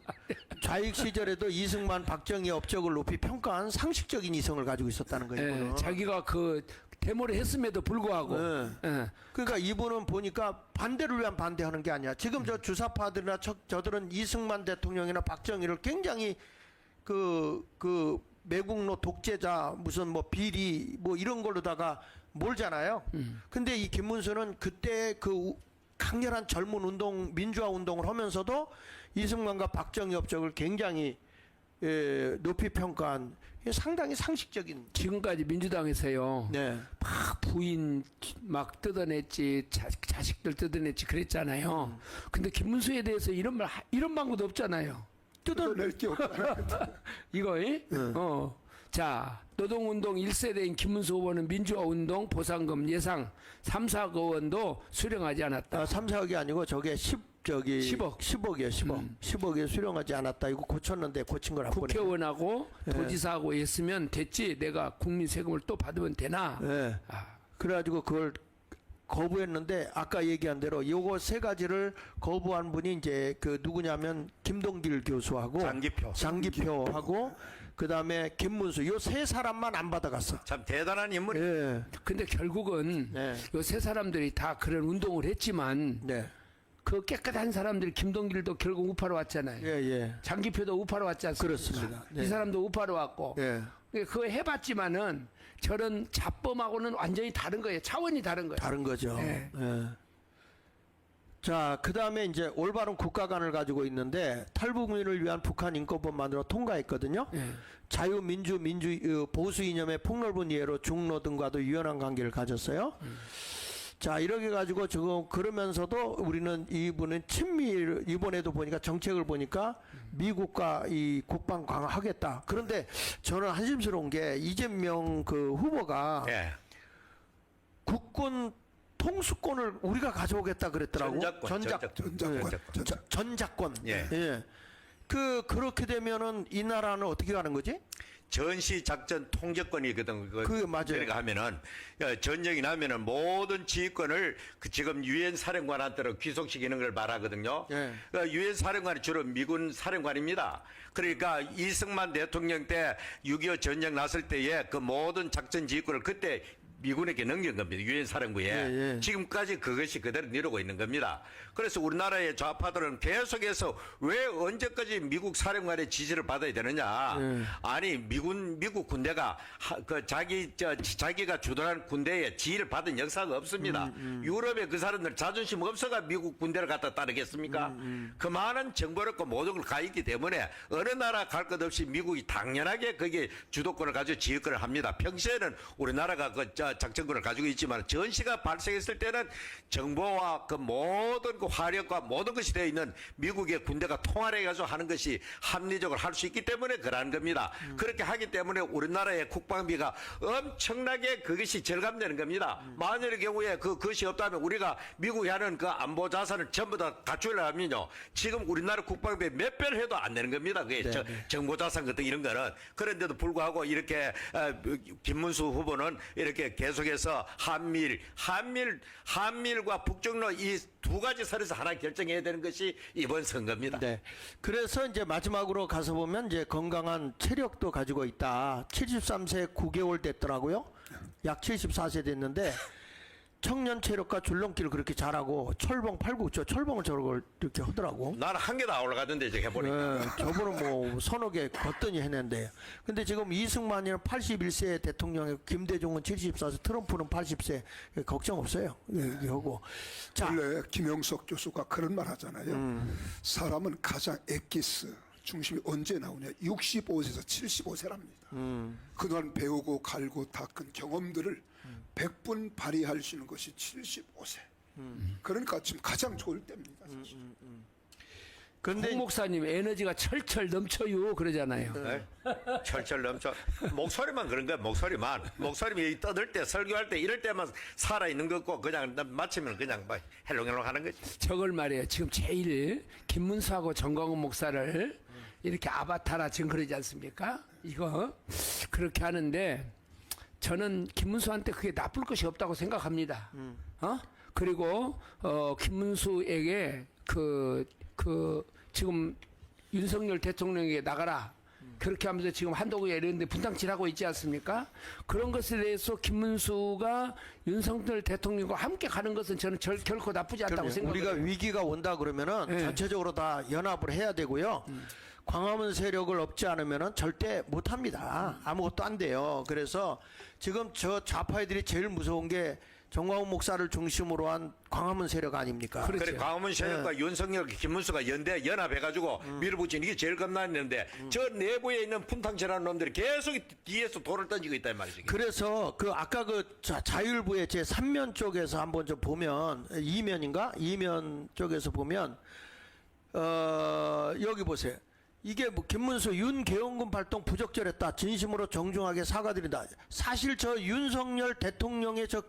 좌익 시절에도 이승만, 박정희 업적을 높이 평가한 상식적인 이성을 가지고 있었다는 거예요. 자기가 그 데모를 했음에도 불구하고 그러니까 이분은 보니까 반대를 위한 반대하는 게 아니야. 지금 저 주사파들이나 저들은 이승만 대통령이나 박정희를 굉장히 그 매국노 독재자 무슨 뭐 비리 뭐 이런 걸로다가 몰잖아요. 근데 이 김문수는 그때 그 강렬한 젊은 운동, 민주화 운동을 하면서도 이승만과 박정희 업적을 굉장히 높이 평가한 상당히 상식적인. 지금까지 민주당에서요. 네. 막 부인 막 뜯어냈지, 자식들 뜯어냈지 그랬잖아요. 근데 김문수에 대해서 이런 방법도 없잖아요. 뜯어낼 게 없다. 이거, 자, 노동운동 1세대인 김문수 후보는 민주화운동 보상금 예상 3, 4억 원도 수령하지 않았다. 3, 4억이 아니고 저게 10억. 10억이에요, 10억. 10억에 수령하지 않았다. 이거 고쳤는데 고친 걸 안 보내. 국회의원하고 도지사하고 했으면 됐지. 내가 국민 세금을 또 받으면 되나? 네. 그래가지고 그걸 거부했는데 아까 얘기한 대로 요거 세 가지를 거부한 분이 이제 그 누구냐면 김동길 교수하고 장기표하고 그다음에 김문수 요 세 사람만 안 받아갔어. 참 대단한 인물이. 예. 근데 결국은 네. 요 세 사람들이 다 그런 운동을 했지만 네. 그 깨끗한 사람들 김동길도 결국 우파로 왔잖아요. 예. 장기표도 우파로 왔지 않습니까? 그렇습니다. 네. 이 사람도 우파로 왔고 예. 그거 해봤지만은 저런 잡범하고는 완전히 다른 거예요. 차원이 다른 거예요. 다른 거죠. 네. 예. 자, 그 다음에 이제 올바른 국가관을 가지고 있는데 탈북민을 위한 북한 인권법만으로 통과했거든요. 네. 자유, 민주, 보수 이념의 폭넓은 이해로 중로 등과도 유연한 관계를 가졌어요. 자, 이렇게 가지고 지금 그러면서도 우리는 이분은 친밀, 이번에도 보니까 정책을 보니까 미국과 이 국방 강화하겠다. 그런데 저는 한심스러운 게 이재명 그 후보가 예. 국군 통수권을 우리가 가져오겠다 그랬더라고. 전작권. 예. 그렇게 되면은 이 나라는 어떻게 가는 거지? 전시 작전 통제권이거든. 그 맞아요. 그러니까 하면은 전쟁이 나면은 모든 지휘권을 그 지금 유엔 사령관한테로 귀속시키는 걸 말하거든요. 예. 유엔 사령관이 주로 미군 사령관입니다. 그러니까 이승만 대통령 때 6.25 전쟁 났을 때에 그 모든 작전 지휘권을 그때 미군에게 넘긴 겁니다. 유엔 사령부에. 예. 지금까지 그것이 그대로 이루고 있는 겁니다. 그래서 우리나라의 좌파들은 계속해서 왜 언제까지 미국 사령관의 지시를 받아야 되느냐. 아니 미국 군대가 자기가 주도한 군대의 지휘를 받은 역사가 없습니다. 유럽의 그 사람들 자존심 없어가 미국 군대를 갖다 따르겠습니까? 그 많은 정보력과 모든 걸 가 있기 때문에 어느 나라 갈 것 없이 미국이 당연하게 거기에 주도권을 가지고 지휘권을 합니다. 평소에는 우리나라가 작전권을 가지고 있지만 전시가 발생했을 때는 정보와 그 모든 그 화력과 모든 것이 되어 있는 미국의 군대가 통할해가지고 하는 것이 합리적으로 할 수 있기 때문에 그러한 겁니다. 그렇게 하기 때문에 우리나라의 국방비가 엄청나게 그것이 절감되는 겁니다. 만일의 경우에 그것이 없다면 우리가 미국이 하는 그 안보 자산을 전부 다 갖추려면요. 지금 우리나라 국방비 몇 배를 해도 안 되는 겁니다. 그게 정보 자산 같은 이런 거는. 그런데도 불구하고 이렇게 김문수 후보는 이렇게 계속해서 한밀과 북중로 이 두 가지 선에서 하나 결정해야 되는 것이 이번 선거입니다. 네. 그래서 이제 마지막으로 가서 보면 이제 건강한 체력도 가지고 있다. 73세 9개월 됐더라고요. 약 74세 됐는데 청년 체력과 줄넘기를 그렇게 잘하고 철봉 팔국조 철봉을 저걸 이렇게 하더라고. 나는 한 개도 안 올라가던데 이제 해보니까. 네, 저분은 뭐 서너 개 걷더니 했는데. 근데 지금 이승만이는 81세 대통령이고 김대중은 74세, 트럼프는 80세. 걱정 없어요. 얘기하고. 자, 원래 김영석 교수가 그런 말 하잖아요. 사람은 가장 엑기스 중심이 언제 나오냐? 65세에서 75세랍니다. 그동안 배우고 갈고 닦은 경험들을 100분 발휘할 수 있는 것이 75세. 그러니까 지금 가장 좋을 때입니다. 사실. 근데 홍 목사님 에너지가 철철 넘쳐요 그러잖아요. 네? 철철 넘쳐. 목소리만 그런 거야, 목소리만. 목소리 떠들 때, 설교할 때, 이럴 때만 살아있는 거고, 그냥 마치면 그냥 막 헬롱헬롱 하는 거지. 저걸 말이에요. 지금 제일 김문수하고 정광훈 목사를 이렇게 아바타라 지금 그러지 않습니까? 이거 그렇게 하는데 저는 김문수한테 그게 나쁠 것이 없다고 생각합니다. 그리고 김문수에게 지금 윤석열 대통령에게 나가라. 그렇게 하면서 지금 한독에 이런데 분탕질하고 있지 않습니까? 그런 것에 대해서 김문수가 윤석열 대통령과 함께 가는 것은 저는 결코 나쁘지 않다고 생각합니다. 우리가 위기가 온다 그러면은 네. 전체적으로 다 연합을 해야 되고요. 광화문 세력을 없지 않으면은 절대 못 합니다. 아무것도 안 돼요. 그래서 지금 저 좌파애들이 제일 무서운 게 정광훈 목사를 중심으로 한 광화문 세력 아닙니까? 그래, 광화문 세력과 윤석열, 김문수가 연합해가지고 밀어붙이는 게 제일 겁나는데 저 내부에 있는 품탕질하는 놈들이 계속 뒤에서 돌을 던지고 있단 말이죠. 그래서 그 아까 그 자율부의 제 3면 쪽에서 한번 좀 보면 2면 쪽에서 보면 여기 보세요. 이게 뭐 김문수 윤계원군 발동 부적절했다. 진심으로 정중하게 사과드린다. 사실 저 윤석열 대통령의 저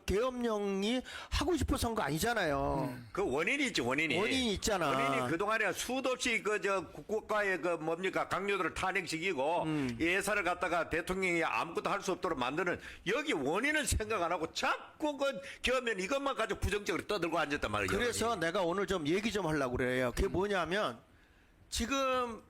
계엄령이 하고 싶어서 한 거 아니잖아요. 그 원인이 있지, 원인이. 원인이 있잖아. 원인이 그동안에 수도 없이 국가의 강요들을 탄핵시키고 예산을 갖다가 대통령이 아무것도 할 수 없도록 만드는 여기 원인은 생각 안 하고 자꾸 계엄령 이것만 가지고 부정적으로 떠들고 앉았단 말이에요. 그래서 내가 오늘 좀 얘기 좀 하려고 그래요. 그게 뭐냐면 지금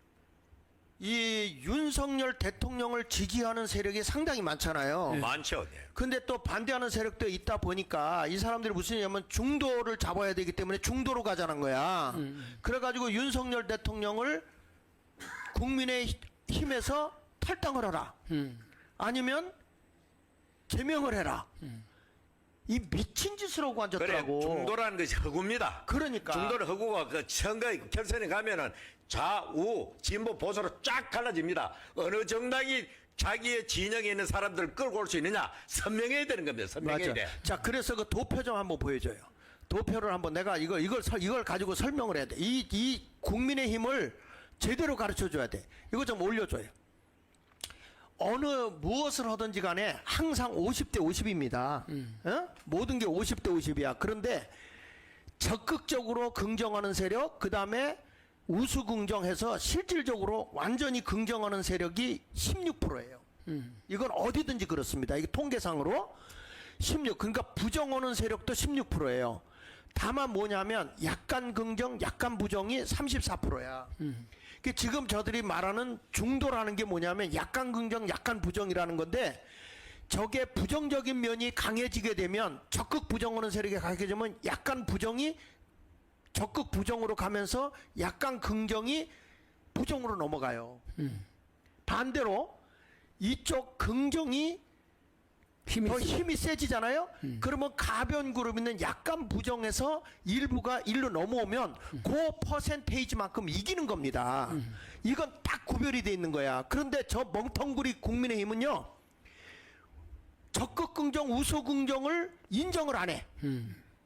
이 윤석열 대통령을 지지하는 세력이 상당히 많잖아요. 많죠. 네. 근데 또 반대하는 세력도 있다 보니까 이 사람들이 무슨 얘기냐면 중도를 잡아야 되기 때문에 중도로 가자는 거야. 그래가지고 윤석열 대통령을 국민의 힘에서 탈당을 하라. 아니면 제명을 해라. 이 미친 짓을 하고 그래, 앉았더라고. 중도라는 것이 허구입니다. 그러니까. 중도는 허구가 그 선거 결선에 가면은 좌우 진보 보수로 쫙 갈라집니다. 어느 정당이 자기의 진영에 있는 사람들을 끌고 올 수 있느냐 선명해야 되는 겁니다. 선명해야 맞아. 돼. 자, 그래서 그 도표 좀 한번 보여줘요. 도표를 한번 내가 이걸 가지고 설명을 해야 돼. 이 국민의힘을 제대로 가르쳐 줘야 돼. 이거 좀 올려줘요. 무엇을 하든지 간에 항상 50대 50입니다. 모든 게 50대 50이야. 그런데 적극적으로 긍정하는 세력, 그 다음에 우수 긍정해서 실질적으로 완전히 긍정하는 세력이 16%예요. 이건 어디든지 그렇습니다. 이게 통계상으로 16. 그러니까 부정하는 세력도 16%예요. 다만 뭐냐면 약간 긍정, 약간 부정이 34%야. 지금 저들이 말하는 중도라는 게 뭐냐면 약간 긍정, 약간 부정이라는 건데 저게 부정적인 면이 강해지게 되면 적극 부정하는 세력이 강해지면 약간 부정이 적극 부정으로 가면서 약간 긍정이 부정으로 넘어가요. 반대로 이쪽 긍정이 더 힘이 세지잖아요. 그러면 가변 그룹 있는 약간 부정에서 일부가 일로 넘어오면 그 퍼센테이지만큼 이기는 겁니다. 이건 딱 구별이 돼 있는 거야. 그런데 저 멍텅구리 국민의힘은요, 적극 긍정, 우수 긍정을 인정을 안 해.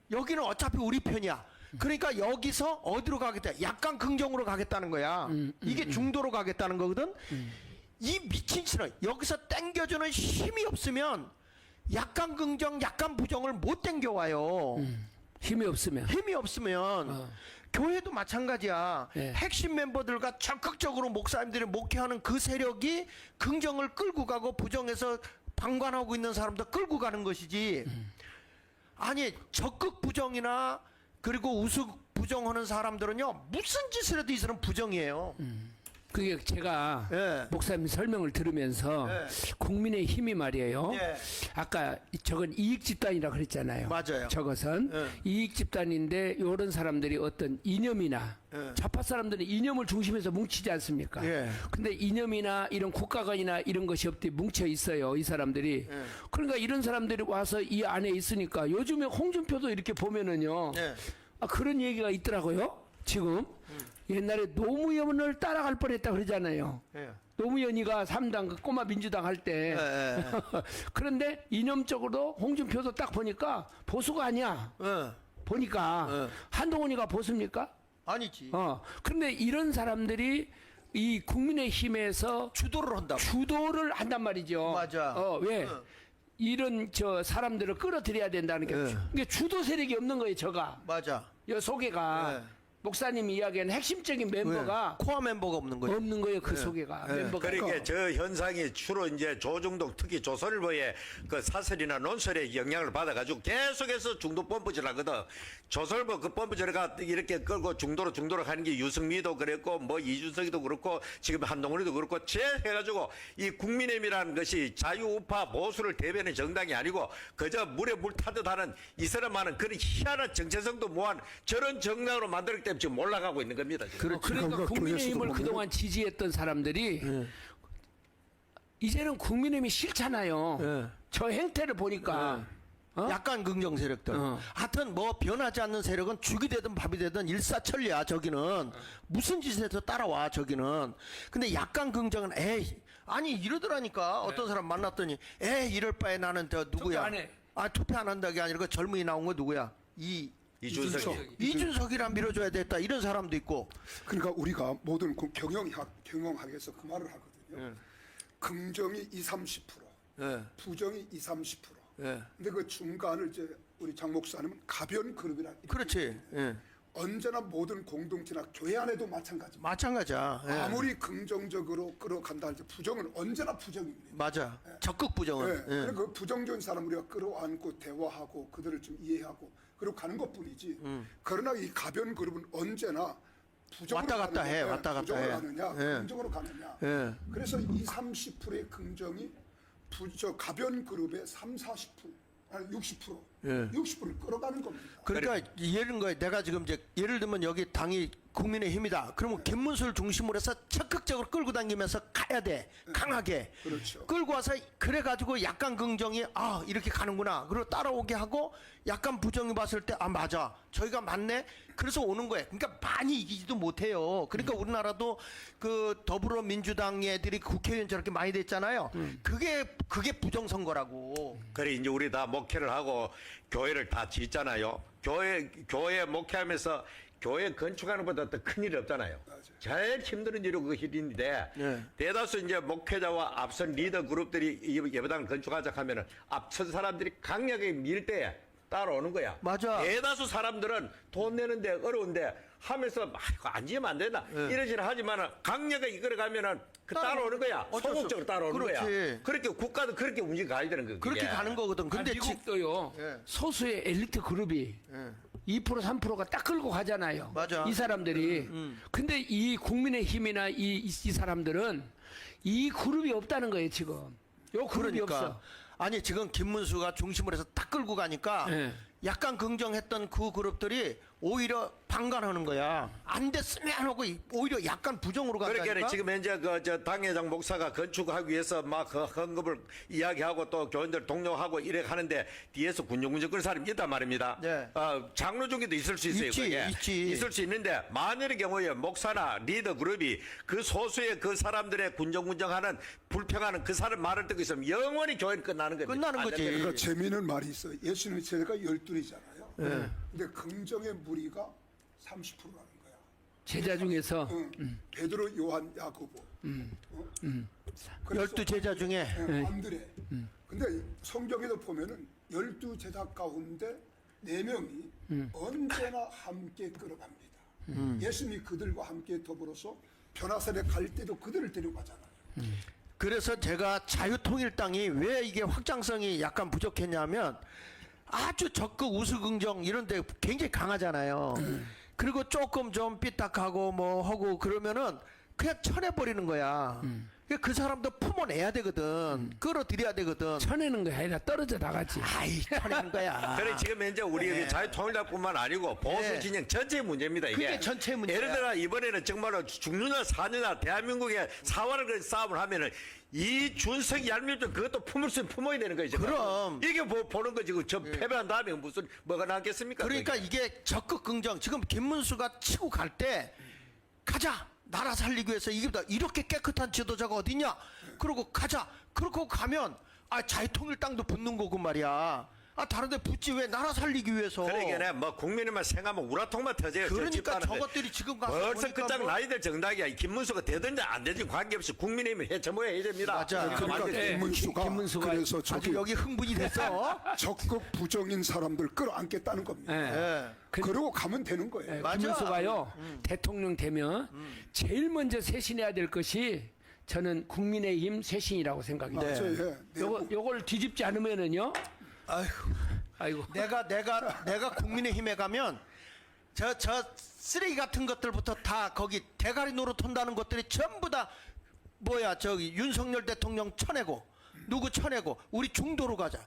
여기는 어차피 우리 편이야. 그러니까 여기서 어디로 가겠다? 약간 긍정으로 가겠다는 거야. 이게 중도로 가겠다는 거거든. 이 미친 짓을 여기서 땡겨주는 힘이 없으면 약간 긍정, 약간 부정을 못 땡겨와요. 힘이 없으면. 힘이 없으면 교회도 마찬가지야. 예. 핵심 멤버들과 적극적으로 목사님들이 목회하는 그 세력이 긍정을 끌고 가고 부정에서 방관하고 있는 사람도 끌고 가는 것이지. 아니 적극 부정이나 그리고 우수 부정하는 사람들은요 무슨 짓을 해도 이 사람 부정이에요. 그게 제가 예. 목사님 설명을 들으면서 예. 국민의 힘이 말이에요. 예. 아까 저건 이익 집단이라 그랬잖아요. 맞아요. 저것은 예. 이익 집단인데 이런 사람들이 어떤 이념이나 예. 좌파 사람들은 이념을 중심에서 뭉치지 않습니까? 예. 근데 이념이나 이런 국가관이나 이런 것이 없이 뭉쳐 있어요. 이 사람들이. 예. 그러니까 이런 사람들이 와서 이 안에 있으니까 요즘에 홍준표도 이렇게 보면은요. 예. 그런 얘기가 있더라고요. 지금 옛날에 노무현을 따라갈 뻔했다 그러잖아요. 예. 노무현이가 3당 그 꼬마 민주당 할 때. 예. 그런데 이념적으로도 홍준표도 딱 보니까 보수가 아니야. 예. 보니까 예. 한동훈이가 보수입니까? 아니지. 그런데 이런 사람들이 이 국민의힘에서 주도를 한다. 주도를 한단 말이죠. 맞아. 왜? 응. 이런 저 사람들을 끌어들여야 된다는 게 예. 이게 주도 세력이 없는 거예요. 저가 맞아. 이 속에가 예. 목사님이 이야기하는 핵심적인 멤버가 코어 멤버가 없는 거예요. 없는 거예요. 그 속에가 멤버가. 그러니까 저 현상이 주로 이제 조중동 특히 조선일보의 그 사설이나 논설에 영향을 받아가지고 계속해서 중도 펌프질하거든. 조선일보 그 펌프질가 이렇게 끌고 중도로 가는 게 유승미도 그랬고 뭐 이준석이도 그렇고 지금 한동훈이도 그렇고 해가지고 이 국민의힘이라는 것이 자유우파 보수를 대변하는 정당이 아니고 그저 물에 물 타듯 하는 이 사람만은 그런 희한한 정체성도 모한 저런 정당으로 만들기 때문에 지금 올라가고 있는 겁니다. 지금. 그러니까 그러니까 국민의힘을 교회에서도 그동안 지지했던 사람들이 이제는 국민의힘이 싫잖아요. 예. 저 행태를 보니까 약간 긍정 세력들. 하여튼 뭐 변하지 않는 세력은 죽이 되든 밥이 되든 일사천리야. 저기는 무슨 짓을 해도 따라와. 저기는. 근데 약간 긍정은 에이 아니 이러더라니까. 어떤 사람 만났더니 에이 이럴 바에 나는 저 누구야. 투표 안 해. 투표 안 한다기 아니라 그 젊은이 나온 거 누구야. 이준석이. 이준석이랑 밀어줘야 됐다. 이런 사람도 있고. 그러니까 우리가 모든 경영학에서 그 말을 하거든요. 긍정이 20, 30%, 예. 부정이 20, 30%. 예. 근데 그 중간을 이제 우리 장 목사님은 가변 그룹이라. 그렇지. 예. 언제나 모든 공동체나 교회 안에도 마찬가지입니다. 마찬가지야. 예. 아무리 긍정적으로 끌어간다 할때 부정은 언제나 부정입니다. 맞아. 적극 부정은. 네. 그러니까 그 부정적인 사람 우리가 끌어안고 대화하고 그들을 좀 이해하고 그리고 가는 것뿐이지. 그러나 이 가변 그룹은 언제나 부정으로 왔다 갔다 해, 왔다 갔다 부정으로 해. 가느냐, 예. 긍정으로 가느냐. 예. 그래서 20, 30%의 긍정이 가변 그룹의 3, 40%, 아니 60%, 예. 60%를 끌어가는 겁니다. 그러니까 예를 거에 내가 지금 이제 예를 들면 여기 당이 국민의힘이다. 그러면 김문수를 중심으로 해서 적극적으로 끌고 다니면서 가야 돼. 강하게. 그렇죠. 끌고 와서 그래 가지고 약간 긍정이 이렇게 가는구나. 그리고 따라오게 하고 약간 부정이 봤을 때 맞아. 저희가 맞네. 그래서 오는 거예요. 그러니까 많이 이기지도 못해요. 그러니까 우리나라도 그 더불어민주당 애들이 국회의원 저렇게 많이 됐잖아요. 그게 부정선거라고. 그래 이제 우리 다 목회를 하고 교회를 다 짓잖아요. 교회 목회하면서 교회 건축하는 것보다 더 큰 일이 없잖아요. 제일 힘든 일이 그 일인데 예. 대다수 이제 목회자와 앞선 리더 그룹들이 예배당을 건축하자 하면은 앞선 사람들이 강력하게 밀 때 따라오는 거야. 맞아. 대다수 사람들은 돈 내는데 어려운데 하면서 안 지으면 안 된다. 이러지는 하지만은 강력하게 이끌어가면은 따라오는 거야. 어쩔 수 소극적으로 따라오는 그렇지. 거야. 그렇게 국가도 그렇게 움직여가야 되는 거야. 그렇게 가는 거거든. 근데 미국도요. 예. 소수의 엘리트 그룹이 2% 3%가 딱 끌고 가잖아요. 맞아. 이 사람들이. 근데 이 국민의힘이나 이 사람들은 이 그룹이 없다는 거예요 지금. 요 그룹이 없어. 아니 지금 김문수가 중심으로 해서 딱 끌고 가니까 예. 약간 긍정했던 그 그룹들이 오히려 방관하는 거야. 안 됐으면 하고 오히려 약간 부정으로 간다니까. 그러니까 지금 현재 저 당회장 목사가 건축하기 위해서 막 그 헌금을 이야기하고 또 교인들 독려하고 이래 하는데 뒤에서 군중군중 그런 사람이 있단 말입니다. 네. 장로 중에도 있을 수 있어요. 있지, 그게. 있지. 있을 수 있는데 만일의 경우에 목사나 리더 그룹이 그 소수의 그 사람들의 군정군정하는 불평하는 그 사람 말을 듣고 있으면 영원히 교회는 끝나는 겁니다. 끝나는 안 거지. 된다는 그러니까 재미있는 말이 있어요. 예수님의 세대가 12이잖아요. 네. 근데 긍정의 무리가 30%라는 거야. 제자 중에서 베드로, 요한, 야고보. 그래서 12제자 중에 안드레. 근데 성경에도 보면은 12제자 가운데 4명이 언제나 함께 끌어갑니다. 예수님이 그들과 함께 더불어서 변화산에 갈 때도 그들을 데려가잖아요. 그래서 제가 자유통일당이 왜 이게 확장성이 약간 부족했냐면 아주 적극 우수긍정 이런 데 굉장히 강하잖아요. 그리고 조금 좀 삐딱하고 뭐 하고 그러면은 그냥 쳐내버리는 거야. 그 사람도 품어내야 되거든. 끌어들여야 되거든. 쳐내는 게 아니라 떨어져 나가지. 아이, 쳐내는 거야. 그래 지금 현재 우리 네. 자유통일당뿐만 아니고 보수 네. 진영 전체의 문제입니다. 이게 그게 전체 문제야. 예를 들어 이번에는 정말로 죽느냐 사느냐 대한민국의 사활을 그 싸움을 하면은 이 준석 얄미좀 그것도 품을 수 품어야 되는 거죠. 그럼. 이게 보는 거지. 저 패배한 다음에 무슨 뭐가 나겠습니까? 그러니까 이게 적극 긍정. 지금 김문수가 치고 갈 때 가자. 나라 살리기 위해서 이렇게 깨끗한 지도자가 어딨냐? 그러고 가자. 그러고 가면 자유통일당도 붙는 거고 말이야. 다른데 붙지 왜 나라 살리기 위해서? 그러니까 뭐 국민의만 생각하면 우라통만 터져요. 그러니까 저것들이 지금 가서 벌써 보니까 끝장 뭐- 나이들 정당이야. 김문수가 되든지 안 되든지 관계없이 국민의힘을 해쳐모여야 해야 됩니다. 맞아. 그러니까 완전히. 김문수가 김문수가 그래서 아주 저기 여기 흥분이 됐어. 적극 부정인 사람들 끌어안겠다는 겁니다. 예. 예. 그러고 가면 되는 거예요. 예, 맞아. 김문수가요 대통령 되면 제일 먼저 쇄신해야 될 것이 저는 국민의힘 쇄신이라고 생각해요. 네. 맞아요. 예. 요걸 뒤집지 않으면은요. 아이고. 아이고. 내가 국민의힘에 가면 저 쓰레기 같은 것들부터 다 거기 대가리 노릇한다는 것들이 전부 다 저기 윤석열 대통령 쳐내고 누구 쳐내고 우리 중도로 가자.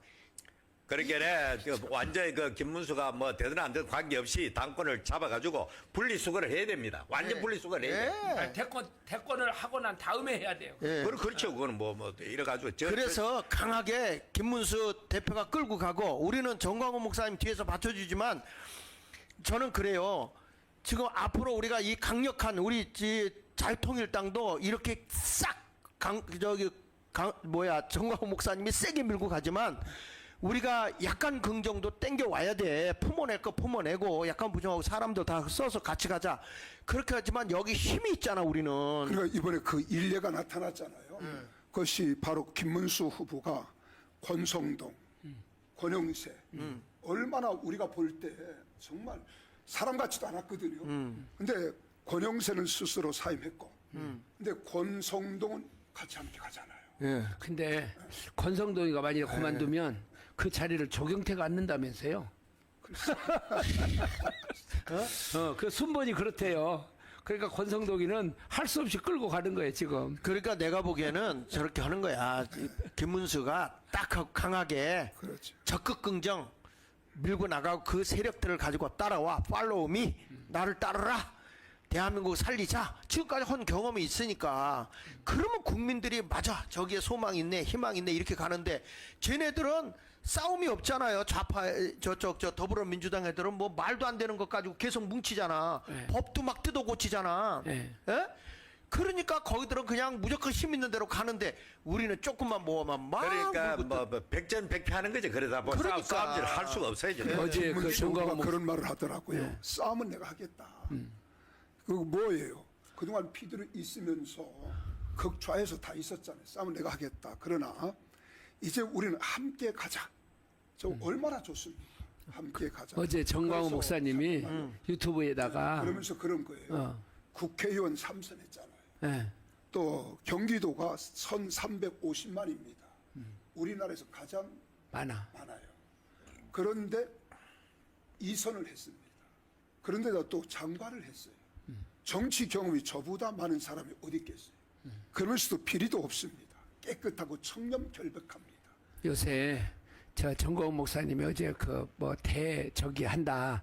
그러니까 완전히 그 김문수가 뭐 되든 안 되든 관계없이 당권을 잡아가지고 분리수거를 해야 됩니다. 완전 분리수거를 해야 돼요. 아니, 대권을 하고 난 다음에 해야 돼요. 예. 그렇죠. 그거는 뭐 이래가지고 그래서 강하게 김문수 대표가 끌고 가고 우리는 정광훈 목사님 뒤에서 받쳐주지만 저는 그래요. 지금 앞으로 우리가 이 강력한 우리 자유통일당도 이렇게 싹 정광훈 목사님이 세게 밀고 가지만 우리가 약간 긍정도 땡겨 와야 돼. 품어낼 거 품어내고 약간 부정하고 사람들 다 써서 같이 가자. 그렇게 하지만 여기 힘이 있잖아 우리는. 그러니까 이번에 그 일례가 나타났잖아요. 그것이 바로 김문수 후보가 권성동, 권영세 얼마나 우리가 볼 때 정말 사람 같지도 않았거든요. 근데 권영세는 스스로 사임했고, 근데 권성동은 같이 함께 가잖아요. 예. 근데 권성동이가 만약에 그만두면 그 자리를 조경태가 앉는다면서요. 그 순번이 그렇대요. 그러니까 권성동이는 할 수 없이 끌고 가는 거예요 지금. 그러니까 내가 보기에는 저렇게 하는 거야. 김문수가 딱 강하게 그렇죠. 적극 긍정 밀고 나가고 그 세력들을 가지고 따라와. 팔로우 미. 나를 따르라. 대한민국 살리자. 지금까지 한 경험이 있으니까. 그러면 국민들이 맞아. 저기에 소망 있네. 희망 있네. 이렇게 가는데 쟤네들은 싸움이 없잖아요. 좌파 저 더불어민주당 애들은 뭐 말도 안 되는 것 가지고 계속 뭉치잖아. 네. 법도 막 뜯어 고치잖아. 네. 예? 그러니까 거기들은 그냥 무조건 힘 있는 대로 가는데 우리는 조금만 모으면 막 그러니까 물고 뭐 백전백패하는 거죠. 그러다 보면 그러니까. 싸움질 할 수가 없어요. 지금. 어제 그 김문수 정광훈 후보가 목 그런 말을 하더라고요. 싸움은 내가 하겠다. 그거 뭐예요? 그동안 피들이 있으면서 극좌에서 다 있었잖아요. 싸움은 내가 하겠다. 그러나 이제 우리는 함께 가자. 저 얼마나 좋습니까? 함께 가자. 어제 정광훈 그래서 목사님이 잠깐만요. 유튜브에다가 그러면서 그런 거예요. 국회의원 3선 했잖아요. 예. 또 경기도가 1,350만입니다. 우리나라에서 가장 많아. 많아요. 그런데 2선을 했습니다. 그런데다 또 장관을 했어요. 정치 경험이 저보다 많은 사람이 어디 있겠어요. 그러면서도 비리도 없습니다. 깨끗하고 청렴결백합니다. 요새 저 정광훈 목사님이 어제 그 뭐 저기 한다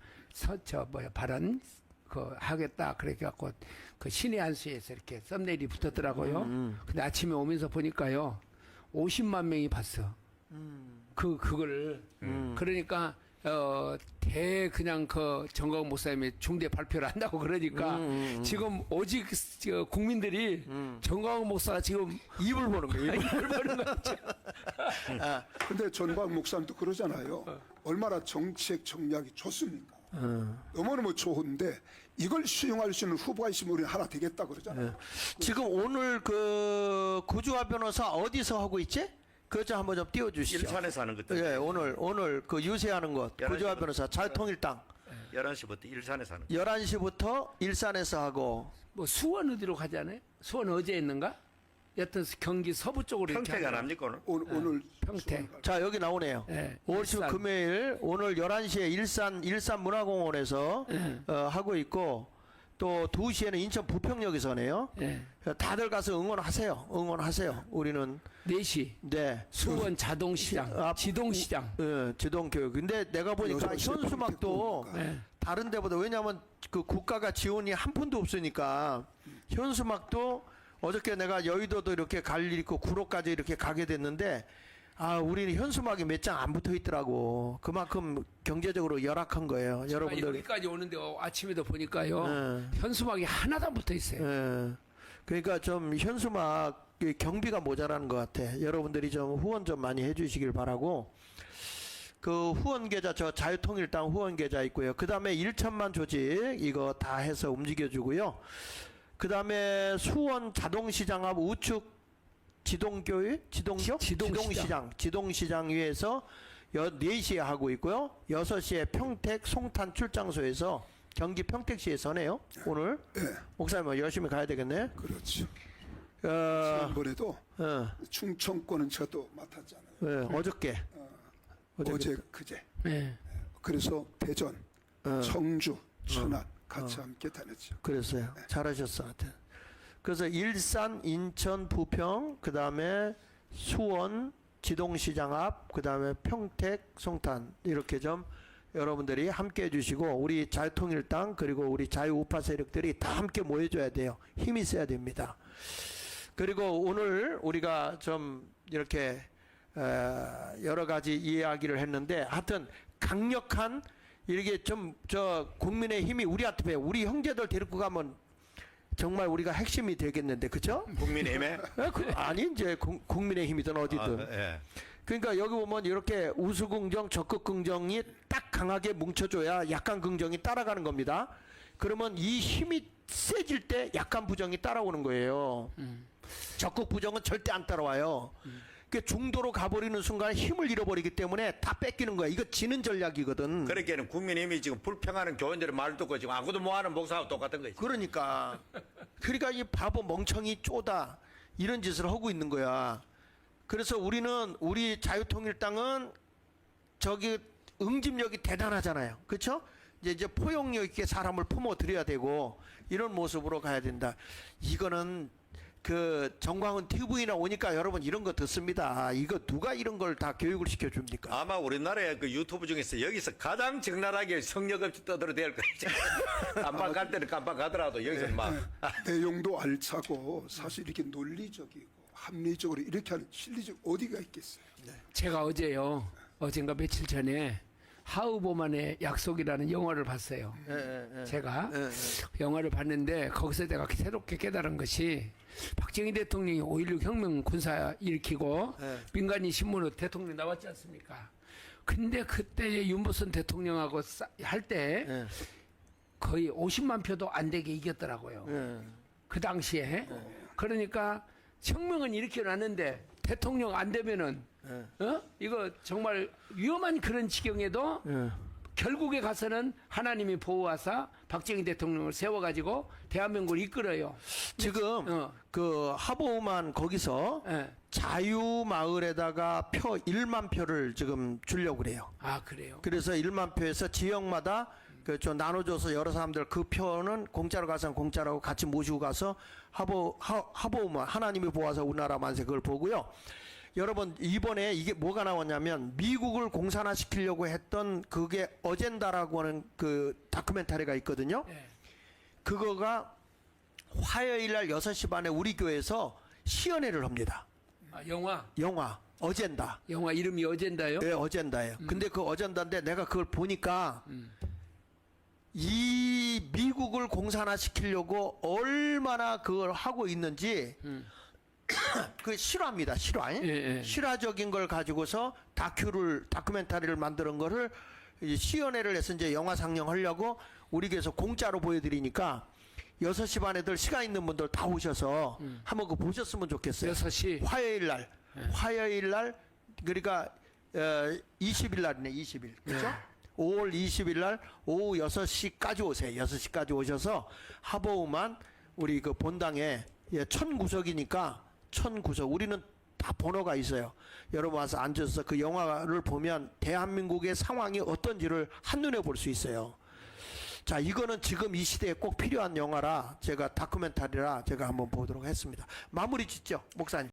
발언 그 하겠다 그래 갖고 그 신의 한수에서 이렇게 썸네일이 붙었더라고요. 근데 아침에 오면서 보니까요 50만 명이 봤어. 그거를 그러니까 그냥 그 정광훈 목사님이 중대 발표를 한다고 그러니까 지금 오직 국민들이 정광훈 목사가 지금 입을 보는 거예요. 입을. 입을 보는 거죠. 근데 전광 목사님도 그러잖아요. 얼마나 정책 정략이 좋습니까? 너무너무 좋은데 이걸 수용할 수 있는 후보가 있으면 우리는 하나 되겠다 그러잖아요. 지금 오늘 그 구주화 변호사 어디서 하고 있지? 그거 좀 한번 좀 띄워주시죠. 일산에서 하는 것들. 예, 오늘 그 유세하는 것 11시 구주화 부터. 변호사 자유통일당 11시부터 일산에서 하는 것. 11시부터 일산에서 하고 뭐 수원 어디로 가잖아요? 수원 어제 했는가? 여튼 경기 서부 쪽으로 이렇게 평택 안 하더라고요. 합니까 오늘? 오늘 평택. 자 여기 나오네요. 예, 5월 일산. 10일 금요일 오늘 11시에 일산 문화공원에서 하고 있고 또 2시에는 인천 부평역에서 하네요. 예. 다들 가서 응원하세요. 우리는 4시 네. 수원 자동시장, 지동시장. 지동교육. 근데 내가 보니까 여섯 시 현수막도 평택 예. 다른 데보다 왜냐하면 그 국가가 지원이 한 푼도 없으니까 현수막도 어저께 내가 여의도도 이렇게 갈 일 있고 구로까지 이렇게 가게 됐는데 우리는 현수막이 몇 장 안 붙어 있더라고. 그만큼 경제적으로 열악한 거예요. 여러분들. 여기까지 오는데 아침에도 보니까요 예. 현수막이 하나도 안 붙어 있어요. 예. 그러니까 좀 현수막 경비가 모자라는 것 같아. 여러분들이 좀 후원 좀 많이 해주시길 바라고. 그 후원 계좌 저 자유통일당 후원 계좌 있고요. 그 다음에 1천만 조직 이거 다 해서 움직여주고요. 그 다음에 수원 자동시장 앞 우측 지동교육? 지동시장 위에서 4시에 하고 있고요. 6시에 평택 송탄 출장소에서 경기 평택시에서 하네요. 오늘. 예, 목사님 열심히 가야 되겠네. 그렇죠. 어, 지난번에도 어, 충청권은 제가 또 맡았잖아요. 어저께. 어제 그제. 예. 그래서 대전, 어. 청주, 천안 같이 함께 다녔죠. 그랬어요. 잘하셨어. 하여튼. 그래서 일산, 인천, 부평, 그 다음에 수원, 지동시장 앞, 그 다음에 평택, 송탄 이렇게 좀 여러분들이 함께 해주시고 우리 자유통일당 그리고 우리 자유우파 세력들이 다 함께 모여줘야 돼요. 힘이 있어야 됩니다. 그리고 오늘 우리가 좀 이렇게 여러 가지 이야기를 했는데 하여튼 강력한 이렇게 좀 저 국민의 힘이 우리한테 우리 형제들 데리고 가면 정말 우리가 핵심이 되겠는데 그죠? 국민의힘에? 아니 이제 국민의 힘이든 어디든. 예. 그러니까 여기 보면 이렇게 우수 긍정, 적극 긍정이 딱 강하게 뭉쳐줘야 약간 긍정이 따라가는 겁니다. 그러면 이 힘이 세질 때 약간 부정이 따라오는 거예요. 적극 부정은 절대 안 따라와요. 그 중도로 가버리는 순간 힘을 잃어버리기 때문에 다 뺏기는 거야. 이거 지는 전략이거든. 그러니까는 국민의힘이 지금 불평하는 교원들의 말을 듣고 지금 아무도 뭐하는 목사하고 똑같은 거지. 그러니까 이 바보 멍청이 쪼다 이런 짓을 하고 있는 거야. 그래서 우리 자유통일당은 저기 응집력이 대단하잖아요. 그렇죠? 이제 포용력 있게 사람을 품어들여야 되고 이런 모습으로 가야 된다. 이거는 그 정광훈 TV나 오니까 여러분 이런 거 듣습니다. 이거 누가 이런 걸 다 교육을 시켜줍니까? 아마 우리나라의 그 유튜브 중에서 여기서 가장 적나라하게 성역 없이 떠들어댈 거예요. 깜빡 갈 때는 깜빡 가더라도 여기서 막. 내용도 알차고 사실 이렇게 논리적이고 합리적으로 이렇게 하는 실리적 어디가 있겠어요. 제가 어젠가 며칠 전에 하우보만의 약속이라는 영화를 봤어요. 제가 영화를 봤는데 거기서 내가 새롭게 깨달은 것이 박정희 대통령이 5.16 혁명 군사 일으키고 민간인 신문으로 대통령 나왔지 않습니까? 근데 그때 윤보선 대통령하고 할 때 거의 50만 표도 안 되게 이겼더라고요. 그 당시에. 그러니까 혁명은 이렇게 놨는데 대통령 안 되면은 이거 정말 위험한 그런 지경에도 결국에 가서는 하나님이 보호하사 박정희 대통령을 세워가지고 대한민국을 이끌어요. 지금 그 하보우만 거기서 예. 자유마을에다가 1만 표를 지금 주려고 그래요. 아 그래요? 그래서 1만 표에서 지역마다 좀 나눠줘서 여러 사람들 그 표는 공짜로 가서는 공짜라고 같이 모시고 가서 하보우만 하나님이 보호하사 우리나라 만세 그걸 보고요. 여러분 이번에 이게 뭐가 나왔냐면 미국을 공산화시키려고 했던 그게 어젠다라고 하는 그 다큐멘터리가 있거든요. 네. 그거가 화요일 날 6시 반에 우리 교회에서 시연회를 합니다. 아, 영화 어젠다. 영화 이름이 어젠다요? 네, 어젠다예요. 근데 그 어젠다인데 내가 그걸 보니까 이 미국을 공산화시키려고 얼마나 그걸 하고 있는지 그 실화입니다. 실화. 예. 실화적인 걸 가지고서 다큐멘터리를 만드는 거를 이제 시연회를 해서 이제 영화 상영하려고 우리 교회에서 공짜로 보여드리니까 6시 반에들 시간 있는 분들 다 오셔서 한번 그거 보셨으면 좋겠어요. 6시 화요일 날 그러니까 20일 날이네. 20일. 그렇죠? 5월 20일 날 오후 6시까지 오세요. 6시까지 오셔서 하보우만 우리 그 본당에 1000구석이니까 1000구석 우리는 다 번호가 있어요. 여러분 와서 앉아서 그 영화를 보면 대한민국의 상황이 어떤지를 한눈에 볼 수 있어요. 자, 이거는 지금 이 시대에 꼭 필요한 영화라 제가 다큐멘터리라 제가 한번 보도록 했습니다. 마무리 짓죠, 목사님.